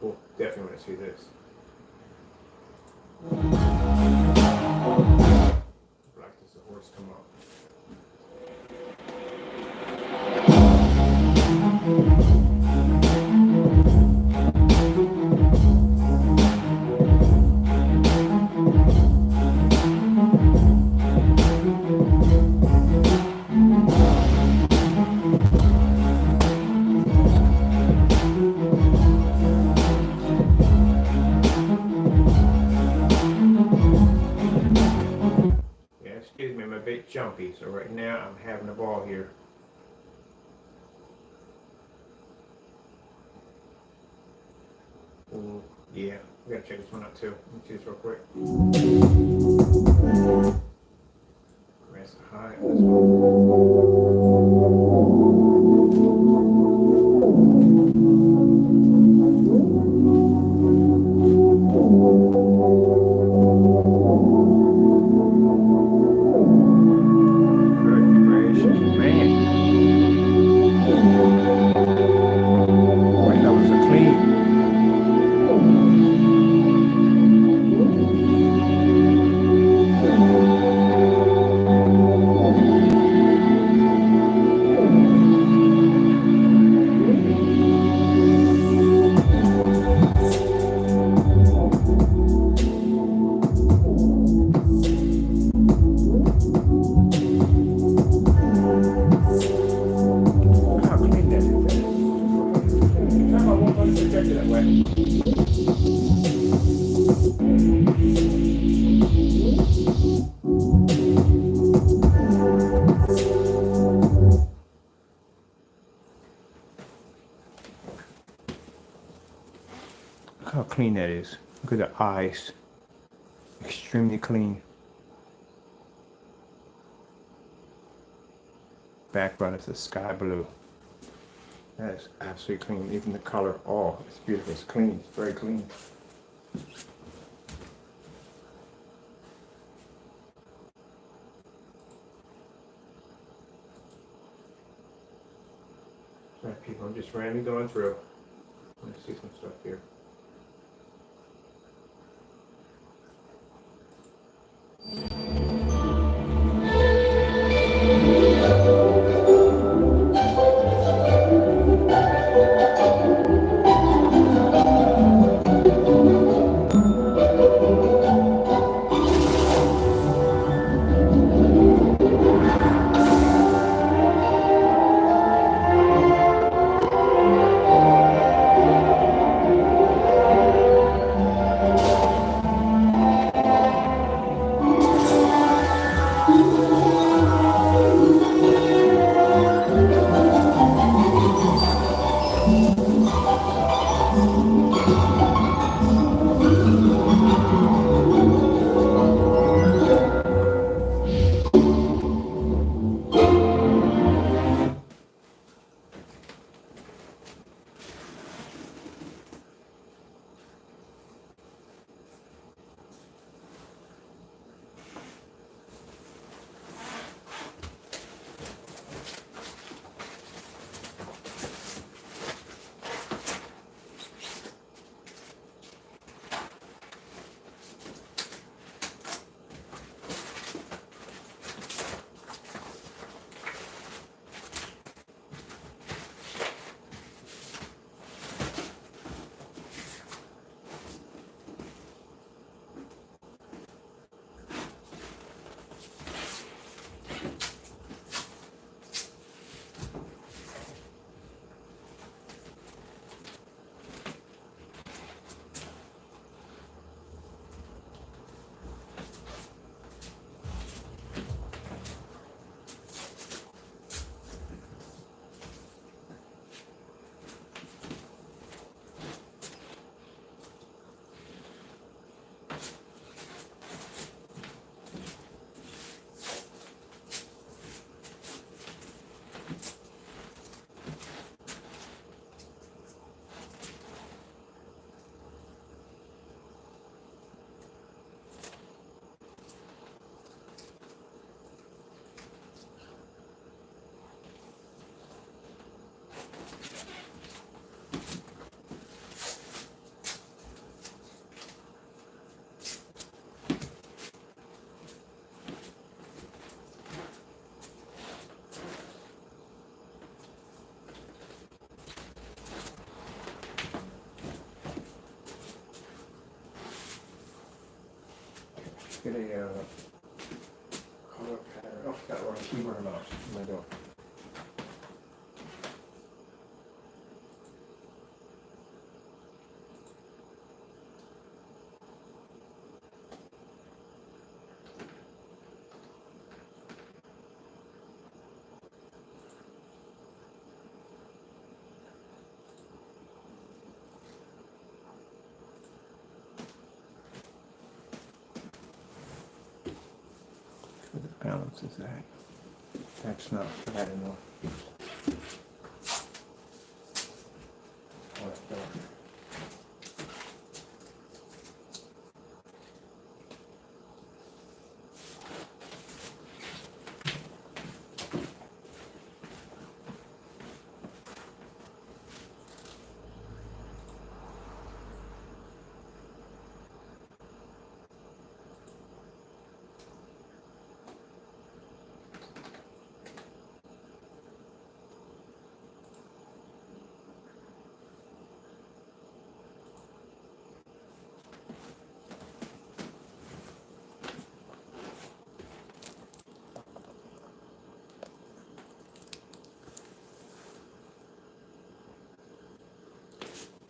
Cool. Definitely want to see this. Like does the horse come up? Yeah, excuse me, I'm a bit jumpy, so right now I'm having a ball here. Ooh, yeah, we gotta check this one out too. Let me see this real quick. Press high. Let's go. Good gracious, man. Boy, that was a clean. Look how clean that is. Time I won't let it project it that way. Look how clean that is. Look at the eyes. Extremely clean. Background is the sky blue. That is absolutely clean. Even the color, oh, it's beautiful. It's clean. It's very clean. Alright, people, I'm just randomly going through. Let's see some stuff here. get a color pattern. Oh, got the wrong keyboard and mouse. What am I doing? Where the balance is at. That's not bad enough. Oh, it's dark.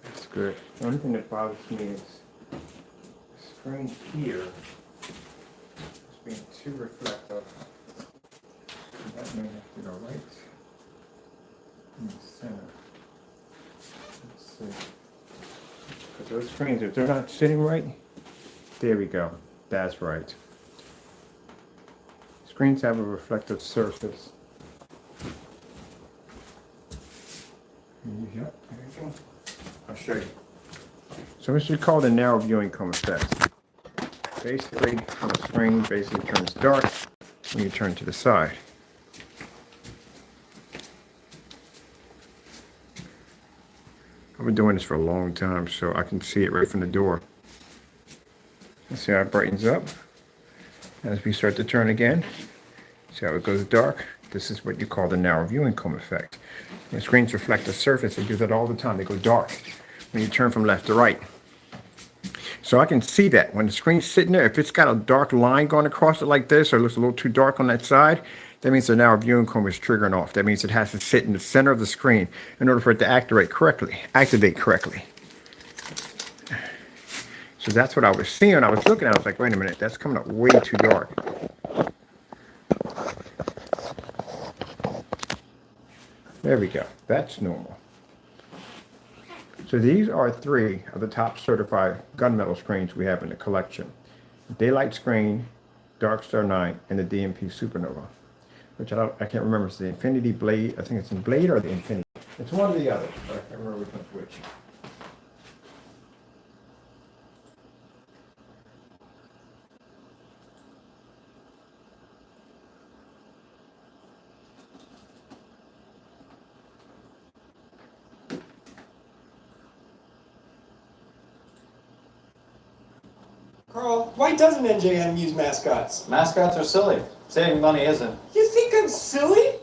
That's good. The only thing that bothers me is the screen here is being too reflective. That may have to go right in the center. Let's see. Because those screens, if they're not sitting right, there we go. That's right. Screens have a reflective surface. Yep, there you go. I'll show you. So this is called a narrow viewing cone effect. Basically, on the screen, basically turns dark when you turn to the side. I've been doing this for a long time, so I can see it right from the door. See how it brightens up as we start to turn again. See how it goes dark? This is what you call the narrow viewing cone effect. When screens reflect the surface, they do that all the time. They go dark when you turn from left to right. So I can see that when the screen's sitting there, if it's got a dark line going across it like this, or it looks a little too dark on that side, that means the narrow viewing cone is triggering off. That means it has to sit in the center of the screen in order for it to activate correctly. So that's what I was seeing. I was looking at it, I was like, wait a minute, that's coming up way too dark. There we go. That's normal. So these are 3 of the top certified gunmetal screens we have in the collection. Daylight Screen, Dark Star 9, and the DMP Supernova. Which I can't remember. It's the Infinity Blade. I think it's in Blade or the Infinity. It's one or the other, but I can't remember which one's which. Carl, why doesn't NJM use mascots? Mascots are silly. Saving money isn't. You think I'm silly?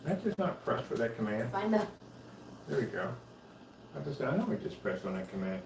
I just not press for that command. Find the There we go. I know we just press on that command.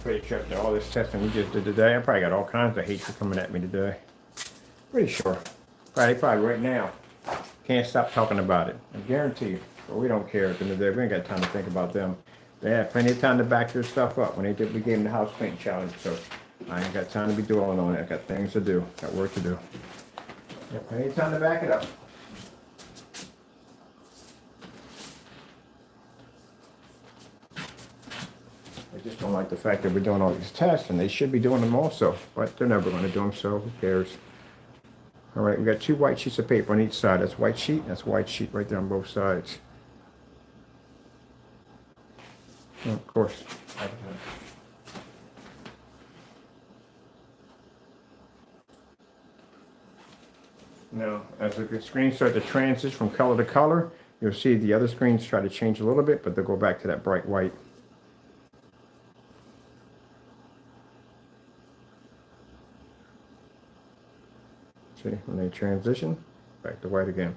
Pretty sure after all this testing we just did today, I probably got all kinds of hate for coming at me today. Pretty sure. Probably right now. Can't stop talking about it. I guarantee you. But we don't care at the end of the day. We ain't got time to think about them. They have plenty of time to back their stuff up. When we gave them the house paint challenge, so I ain't got time to be dwelling on it. I got things to do. Got work to do. Got plenty of time to back it up. I just don't like the fact that we're doing all these tests, and they should be doing them also, but they're never going to do them, so who cares? All right, we got 2 white sheets of paper on each side. That's white sheet, that's white sheet right there on both sides. And of course, now, as the screens start to transition from color to color, you'll see the other screens try to change a little bit, but they'll go back to that bright white. See, when they transition, back to white again.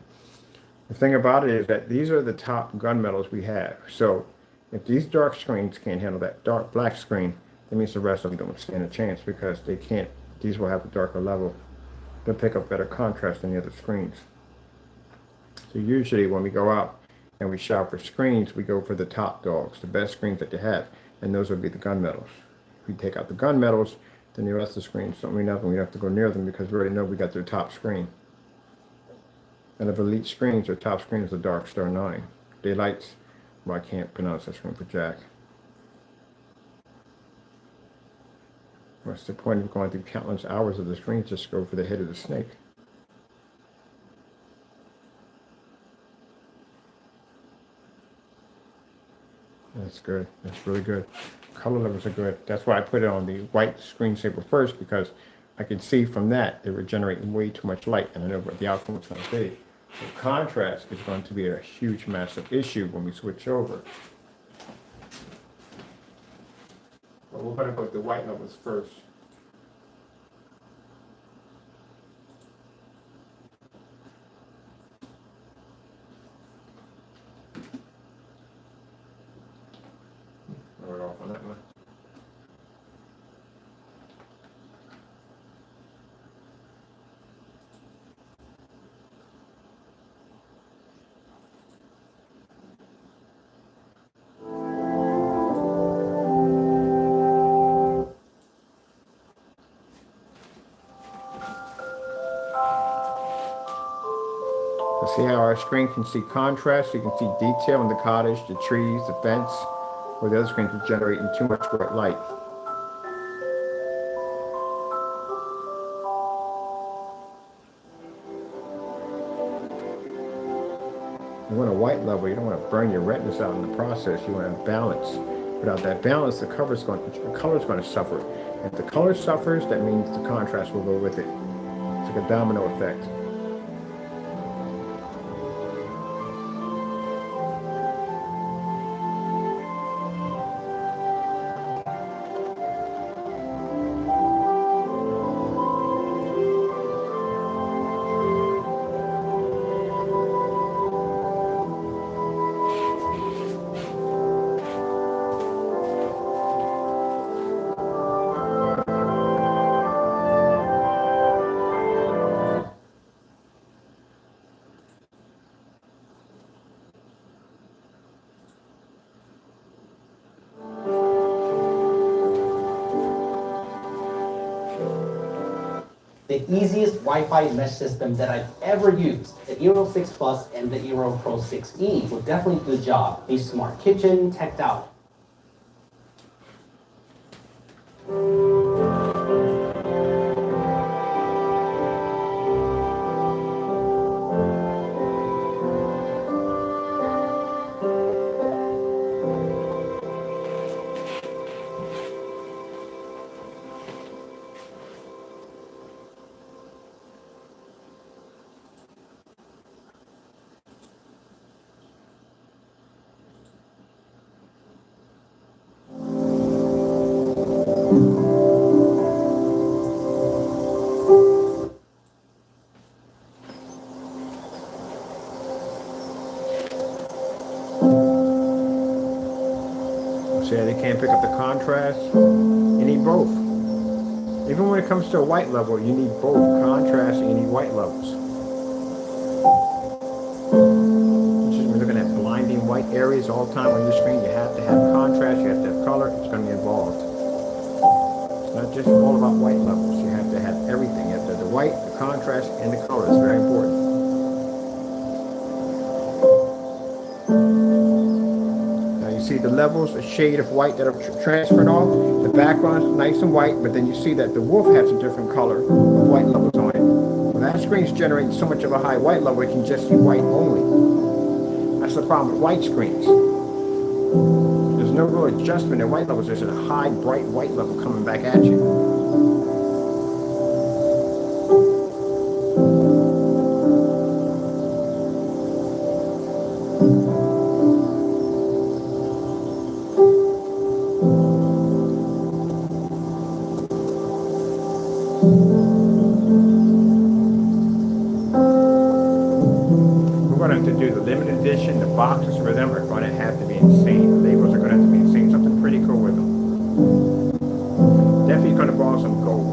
The thing about it is that these are the top gunmetals we have. So if these dark screens can't handle that dark black screen, that means the rest of them don't stand a chance because they can't, these will have a darker level. They'll pick up better contrast than the other screens. So usually when we go out and we shop for screens, we go for the top dogs, the best screens that they have, and those would be the gunmetals. If we take out the gunmetals, then the rest of the screens don't mean nothing. We don't have to go near them because we already know we got their top screen. And of elite screens, their top screen is the Dark Star 9. Daylights, well, I can't pronounce that screen for Jack. What's the point of going through countless hours of the screen just to go for the head of the snake? That's good. That's really good. Color levels are good. That's why I put it on the white screensaver first, because I can see from that they were generating way too much light, and I know what the outcome is going to be. So contrast is going to be a huge, massive issue when we switch over. But we're going to go with the white levels first. We're off on that one. See how our screen can see contrast? You can see detail in the cottage, the trees, the fence, where the other screen is generating too much bright light. You want a white level, you don't want to burn your retinas out in the process. You want to have balance. Without that balance, the color's going to suffer. If the color suffers, that means the contrast will go with it. It's like a domino effect. The easiest Wi-Fi mesh system that I've ever used. The Eero 6 Plus and the Eero Pro 6E will definitely do the job. A smart kitchen, teched out. See how they can't pick up the contrast? You need both. Even when it comes to a white level, you need both contrast and you need white levels. always, all the time on your screen, you have to have contrast, you have to have color, it's going to be involved. It's not just all about white levels. You have to have everything. You have to have the white, the contrast, and the color. It's very important. Now you see the levels, a shade of white that are transferred off. The background's nice and white, but then you see that the wolf has a different color of white levels on it. Well, that screen's generating so much of a high white level, you can just see white only. That's the problem with white screens. There's no real adjustment in white levels. There's a high, bright white level coming back at you. We're going to have to do the limited edition. The boxes for them are going to have to be insane. The labels are going to have to be insane. Something pretty cool with them. Definitely going to borrow some gold.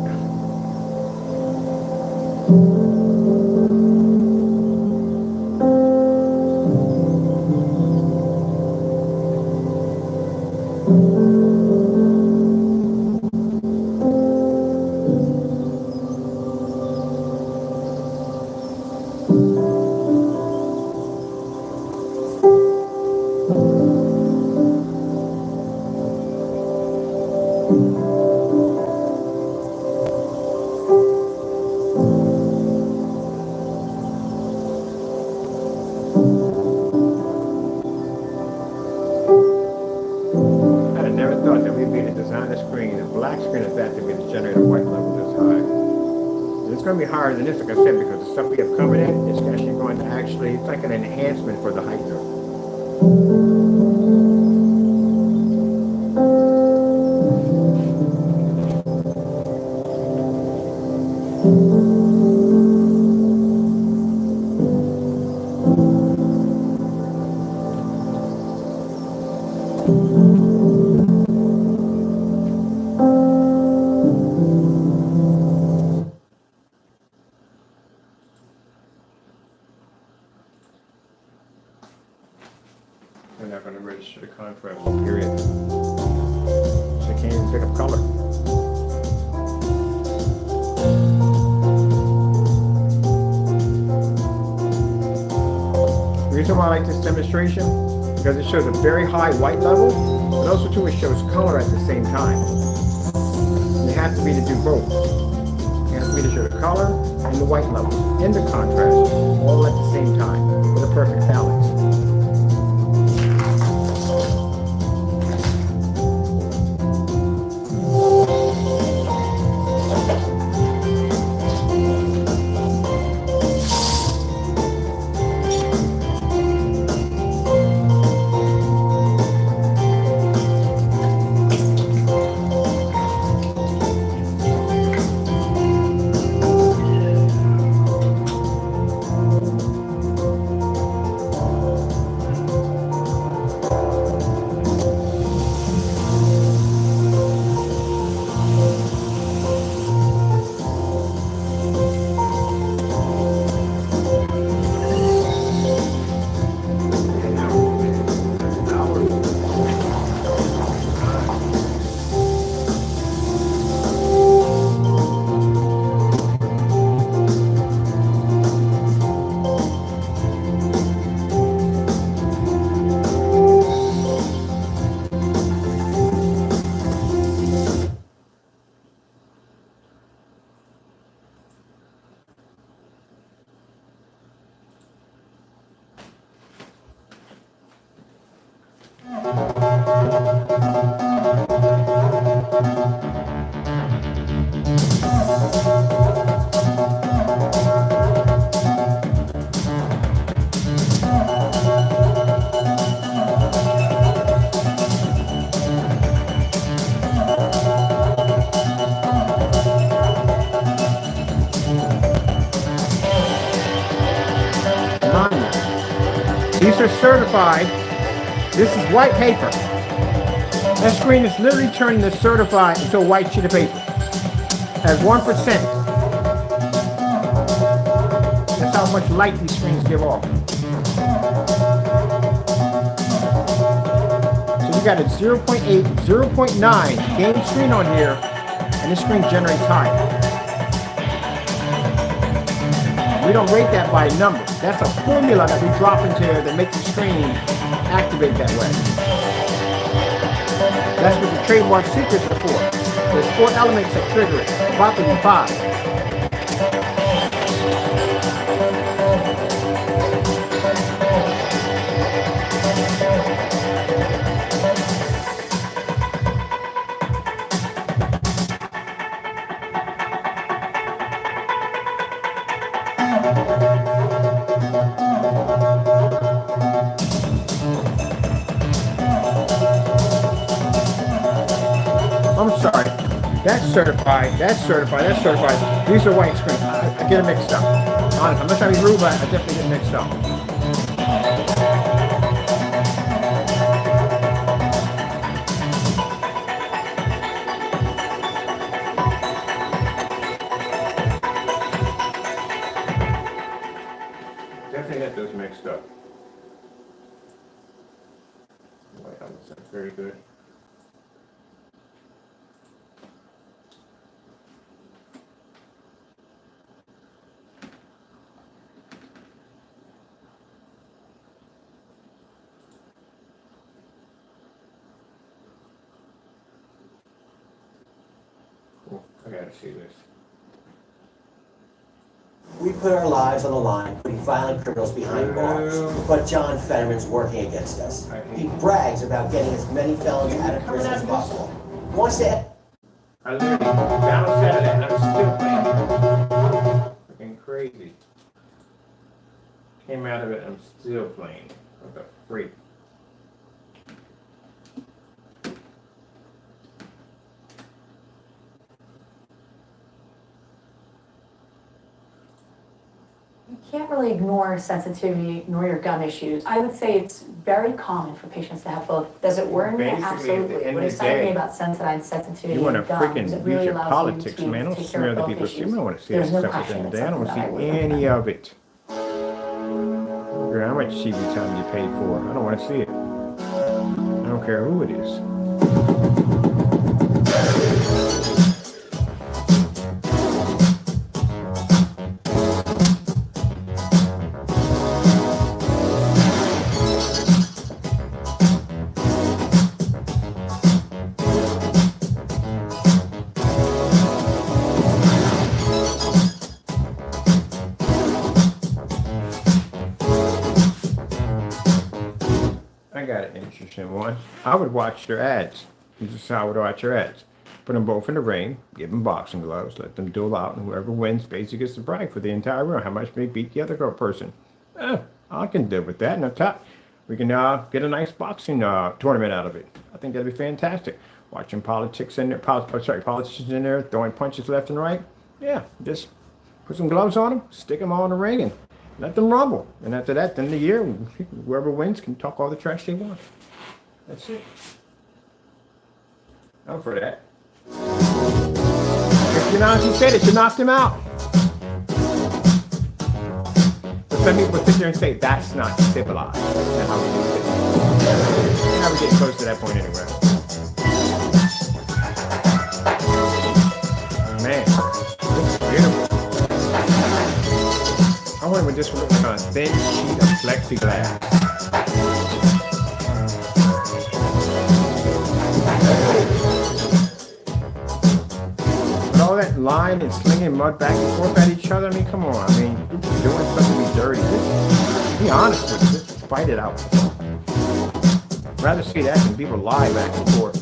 It's going to be higher than this, like I said, because the stuff we have coming in is actually going to it's like an enhancement for the heightener. We're not going to register the contrast, period. So you can't even pick up color. The reason why I like this demonstration, because it shows a very high white level, but also too it shows color at the same time. And it has to be to do both. It has to be to show the color and the white level and the contrast all at the same time with a perfect balance. These are certified. This is white paper. That screen is literally turning the certified into a white sheet of paper. At 1%. That's how much light these screens give off. got a 0.8, 0.9 game screen on here, and this screen generates high. We don't rate that by numbers. That's a formula that we drop into there that makes the screen activate that way. That's what the trademark secrets are for. There's 4 elements that trigger it. About to be 5. I'm sorry. That's certified. That's certified. That's certified. These are white screens. I get it mixed up. Honestly, I'm not trying to be rude, but I definitely get mixed up. Definitely get those mixed up. White elements are very good. I gotta see this. We put our lives on the line, putting violent criminals behind bars. But John Fetterman's working against us. He brags about getting as many felons out of prison as possible. Wants to... I literally bounced out of that and I'm still playing. Freaking crazy. Came out of it and I'm still playing. What the freak? You can't really ignore sensitivity, ignore your gum issues. I would say it's very common for patients to have both. Does it worry me? Basically, at the Absolutely. end What of the excites me day, about sensitivity You want to and gum freaking is it use really your allows politics, you to man. I don't take smear care of other both people's issues. shit. I don't want to see There's that no stuff at the end of the day. I don't want to passion. see any of it. Girl, how much TV time you paid for? I don't want to see it. I don't care who it is. I got an interesting one. I would watch their ads. This is how I would watch their ads. Put them both in the ring, give them boxing gloves, let them duel out, and whoever wins basically gets the brag for the entire round. How much they beat the other person. I can deal with that. And on top, we can get a nice boxing tournament out of it. I think that'd be fantastic. Watching politics in there, politicians in there throwing punches left and right. Yeah, just put some gloves on them, stick them all in the ring, and let them rumble. And after that, at the end of the year, whoever wins can talk all the trash they want. That's it. I'm for that. If you honestly said it, you knocked him out. But some people sit there and say, that's not civilized. That's how we do it. We're never getting close to that point anyway. Man, it's beautiful. I wonder what this one looks like on a thin sheet of plexiglass. With all that line and slinging mud back and forth at each other, I mean, come on. I mean, you're doing something to be dirty. Just be honest with it. Just fight it out. I'd rather see that than people lie back and forth.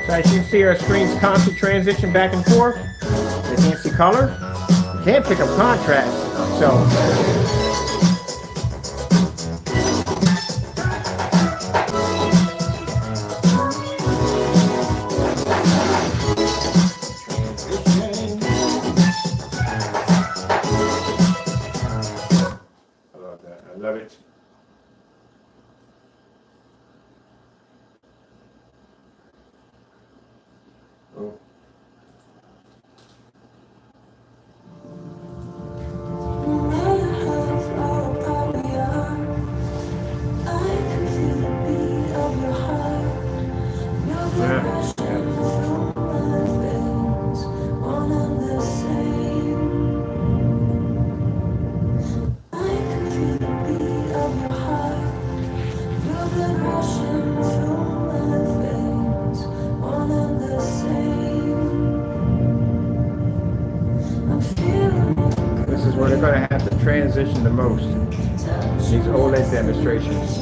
So as you can see, our screen's constantly transition back and forth. You can't see color. You can't pick up contrast. So I love that. I love it. transition the most. These OLED demonstrations.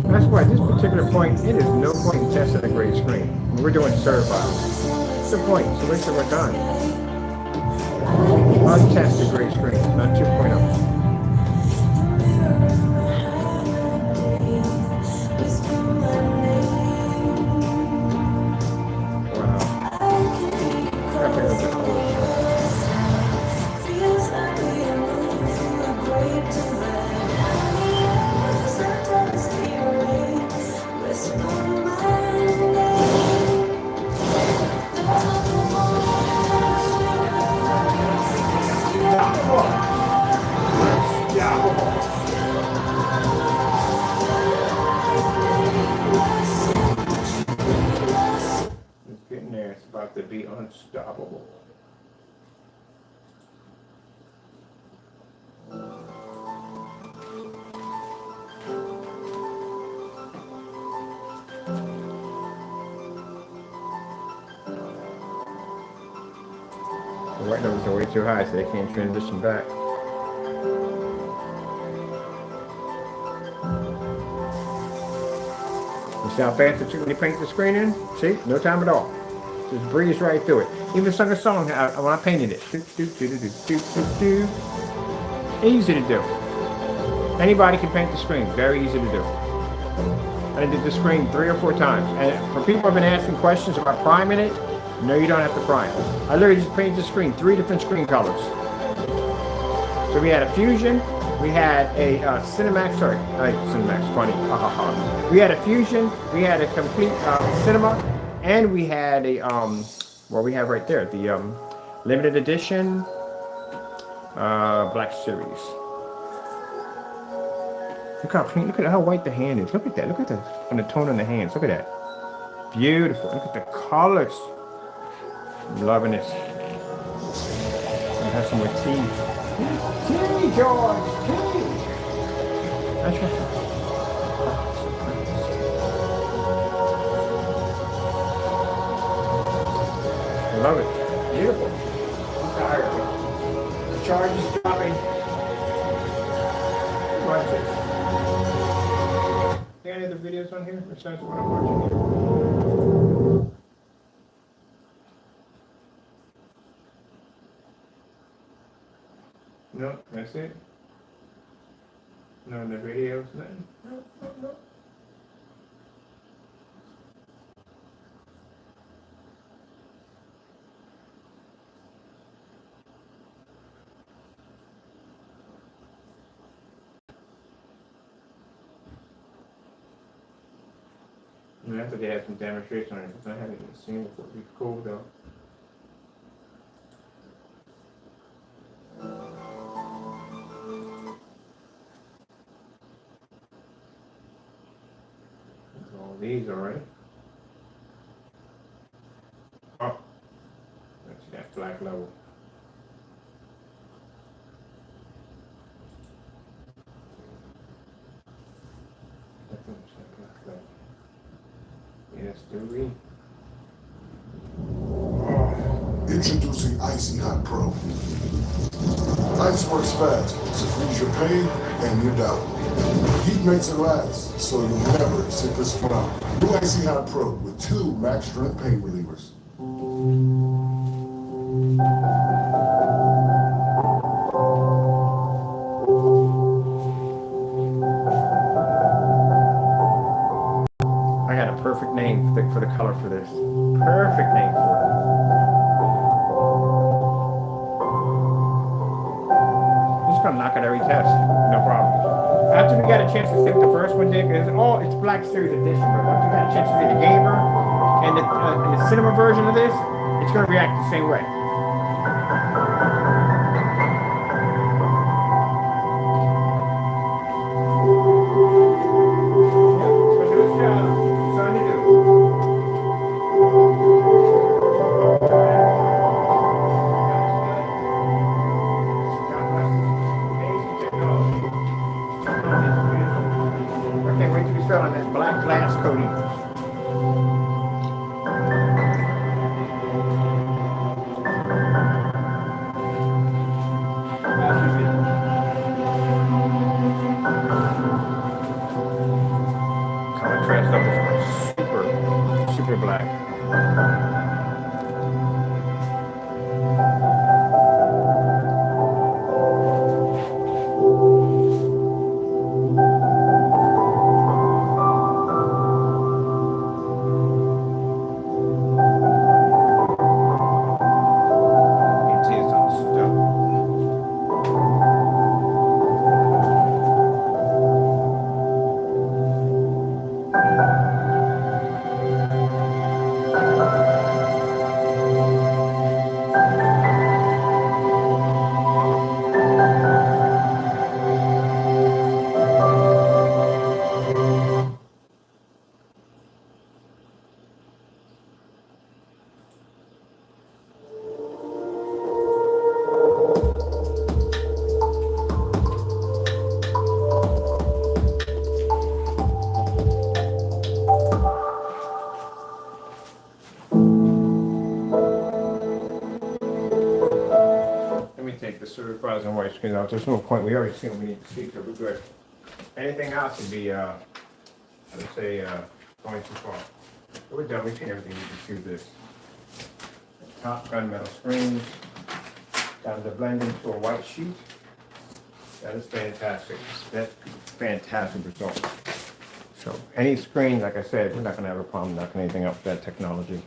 That's why at this particular point, it is no point in testing a great screen. We're doing certified. What's the point? It's a waste of our time. Untested great screen, not 2.0. It's getting there. It's about to be unstoppable. The white numbers are way too high, so they can't transition back. You see how fast it took when you paint the screen in? See? No time at all. Just breeze right through it. Even sung a song when I painted it. Easy to do. Anybody can paint the screen. Very easy to do. I did the screen 3 or 4 times. And for people who have been asking questions about priming it, no, you don't have to prime it. I literally just painted the screen 3 different screen colors. So we had a Fusion, we had a Cinemax, Cinemax, funny, We had a Fusion, we had a complete Cinema, and we had a, well, we have right there, the limited edition Black Series. Look how clean, look at how white the hand is. Look at that, look at the tone on the hands, look at that. Beautiful, look at the colors. I'm loving this. I have some more tea. Tea, George! Tea! That's right. I love it. Beautiful. I'm tired. The charge is dropping. Watch this. Any other videos on here besides what I'm watching here? No, that's it. No, the videos, nothing. No. And after they had some demonstration on it, because I haven't even seen it, it'd be cool though. All these already. Oh, that's that black level. Yes, do we? Introducing Icy Hot Pro. Ice works fast to freeze your pain and your doubt. Heat makes it last, so you'll never sit this one out. New Icy Hot Pro with 2 max strength pain relievers. I got a perfect name for the color for this. Perfect name for it. Just gonna knock out every test, no problem. After we got a chance to see what the first one did, because it's Black Series Edition, but once we got a chance to see the gamer and the cinema version of this, it's gonna react the same way. On this black glass coating. dressed up as super black. It is all stuff. Let me take the certified and white screen out. There's no point. We already seen what we need to see, so we're good. Anything else would be, I would say, going too far. So we're done. We've seen everything. You can see this. Top gunmetal screens. Down to blend into a white sheet. That is fantastic. That's fantastic result. So any screen, like I said, we're not going to have a problem knocking anything up with that technology.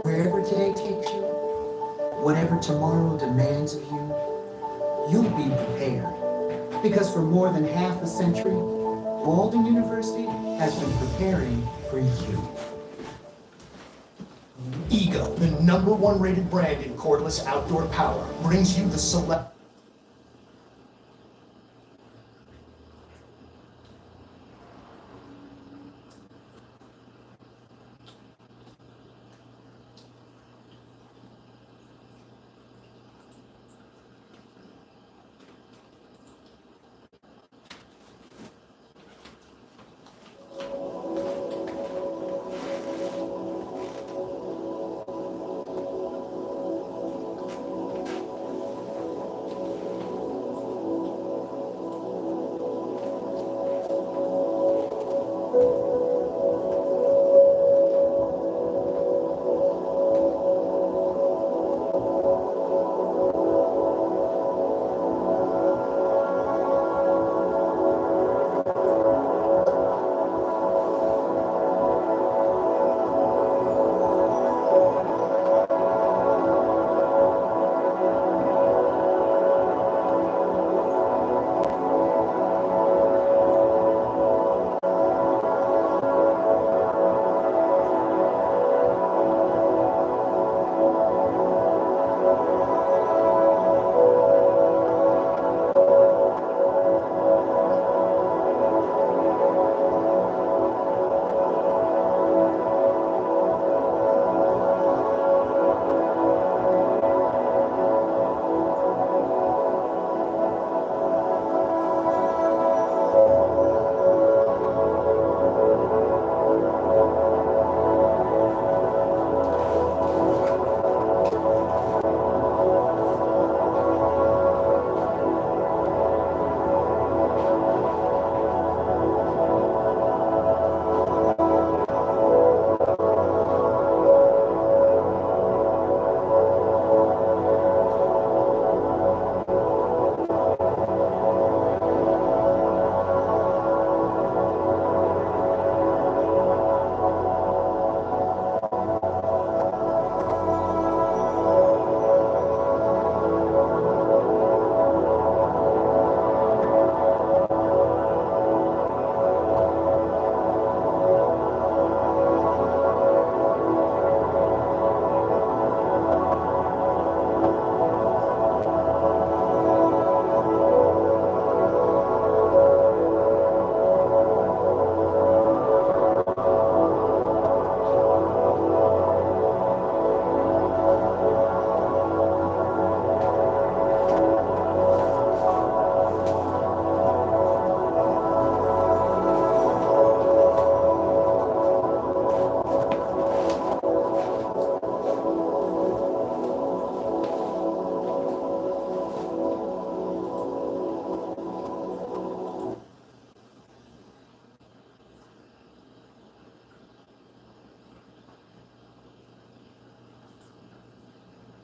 Wherever today takes you, whatever tomorrow demands of you, you'll be prepared. Because for more than half a century, Walden University has been preparing for you. Ego, the #1 rated brand in cordless outdoor power, brings you the select.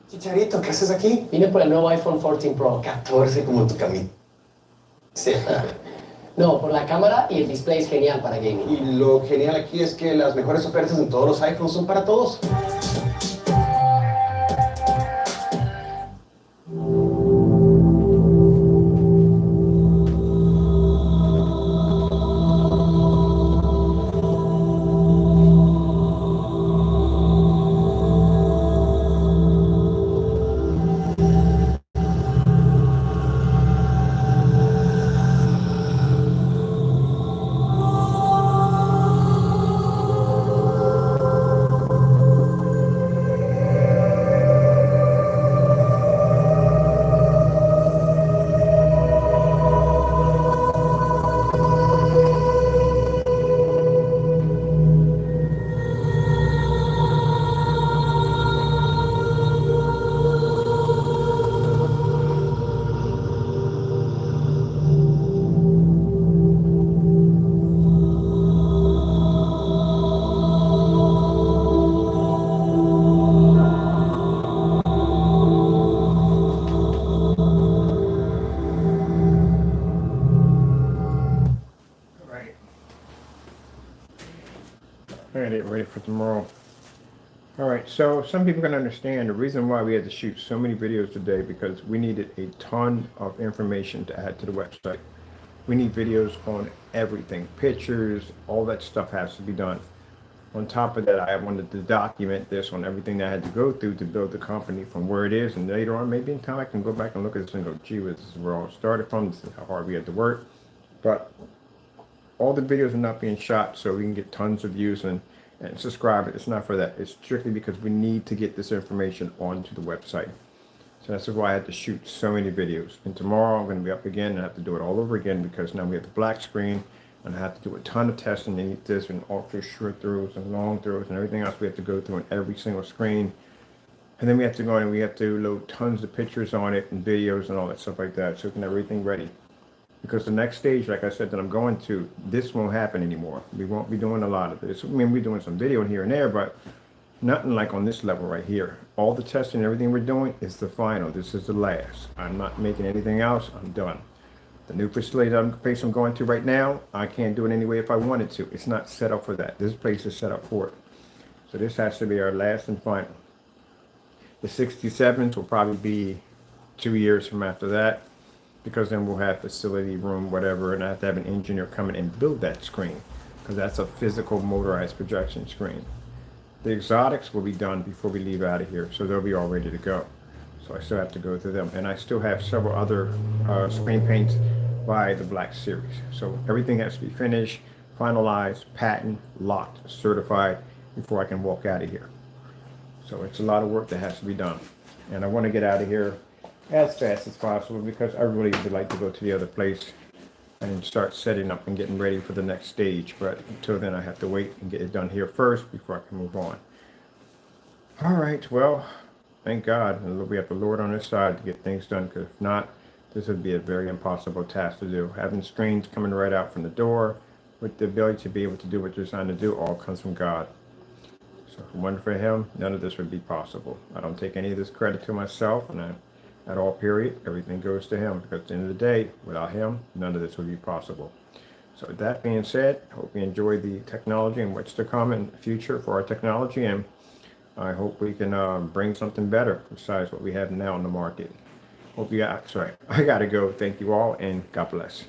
Chicharito, ¿qué haces aquí? Vine por el nuevo iPhone 14 Pro. 14 como tu camino. No, por la cámara y el display es genial para gaming. Y lo genial aquí es que las mejores ofertas en todos los iPhones son para todos. I gotta get ready for tomorrow. Alright, so some people can understand the reason why we had to shoot so many videos today, because we needed a ton of information to add to the website. We need videos on everything, pictures, all that stuff has to be done. On top of that, I wanted to document this on everything that I had to go through to build the company from where it is, and later on, maybe in time, I can go back and look at this and go, gee, this is where all started from, this is how hard we had to work. But all the videos are not being shot so we can get tons of views and subscribers. It's not for that. It's strictly because we need to get this information onto the website. So that's why I had to shoot so many videos. And tomorrow I'm going to be up again and I have to do it all over again, because now we have the black screen and I have to do a ton of testing to eat this and ultra short throws and long throws and everything else we have to go through on every single screen. And then we have to go in and we have to load tons of pictures on it and videos and all that stuff like that, so we can have everything ready. Because the next stage, like I said, that I'm going to, this won't happen anymore. We won't be doing a lot of this. I mean, we're doing some video here and there, but nothing like on this level right here. All the testing and everything we're doing is the final. This is the last. I'm not making anything else. I'm done. The new facility place I'm going to right now, I can't do it anyway if I wanted to. It's not set up for that. This place is set up for it. So this has to be our last and final. The 67s will probably be 2 years from after that, because then we'll have facility room, whatever, and I have to have an engineer come in and build that screen, because that's a physical motorized projection screen. The exotics will be done before we leave out of here, so they'll be all ready to go. So I still have to go through them, and I still have several other screen paints by the Black Series. So everything has to be finished, finalized, patent, locked, certified before I can walk out of here. So it's a lot of work that has to be done, and I want to get out of here as fast as possible, because I really would like to go to the other place and start setting up and getting ready for the next stage. But until then, I have to wait and get it done here first before I can move on. All right, well, thank God we have the Lord on our side to get things done, because if not, this would be a very impossible task to do. Having screens coming right out from the door with the ability to be able to do what you're trying to do all comes from God. So if it wasn't for him, none of this would be possible. I don't take any of this credit to myself, and at all, period, everything goes to him, because at the end of the day, without him, none of this would be possible. So with that being said, I hope you enjoy the technology and what's to come in the future for our technology, and I hope we can bring something better besides what we have now in the market. Hope you got, sorry, I gotta go. Thank you all, and God bless.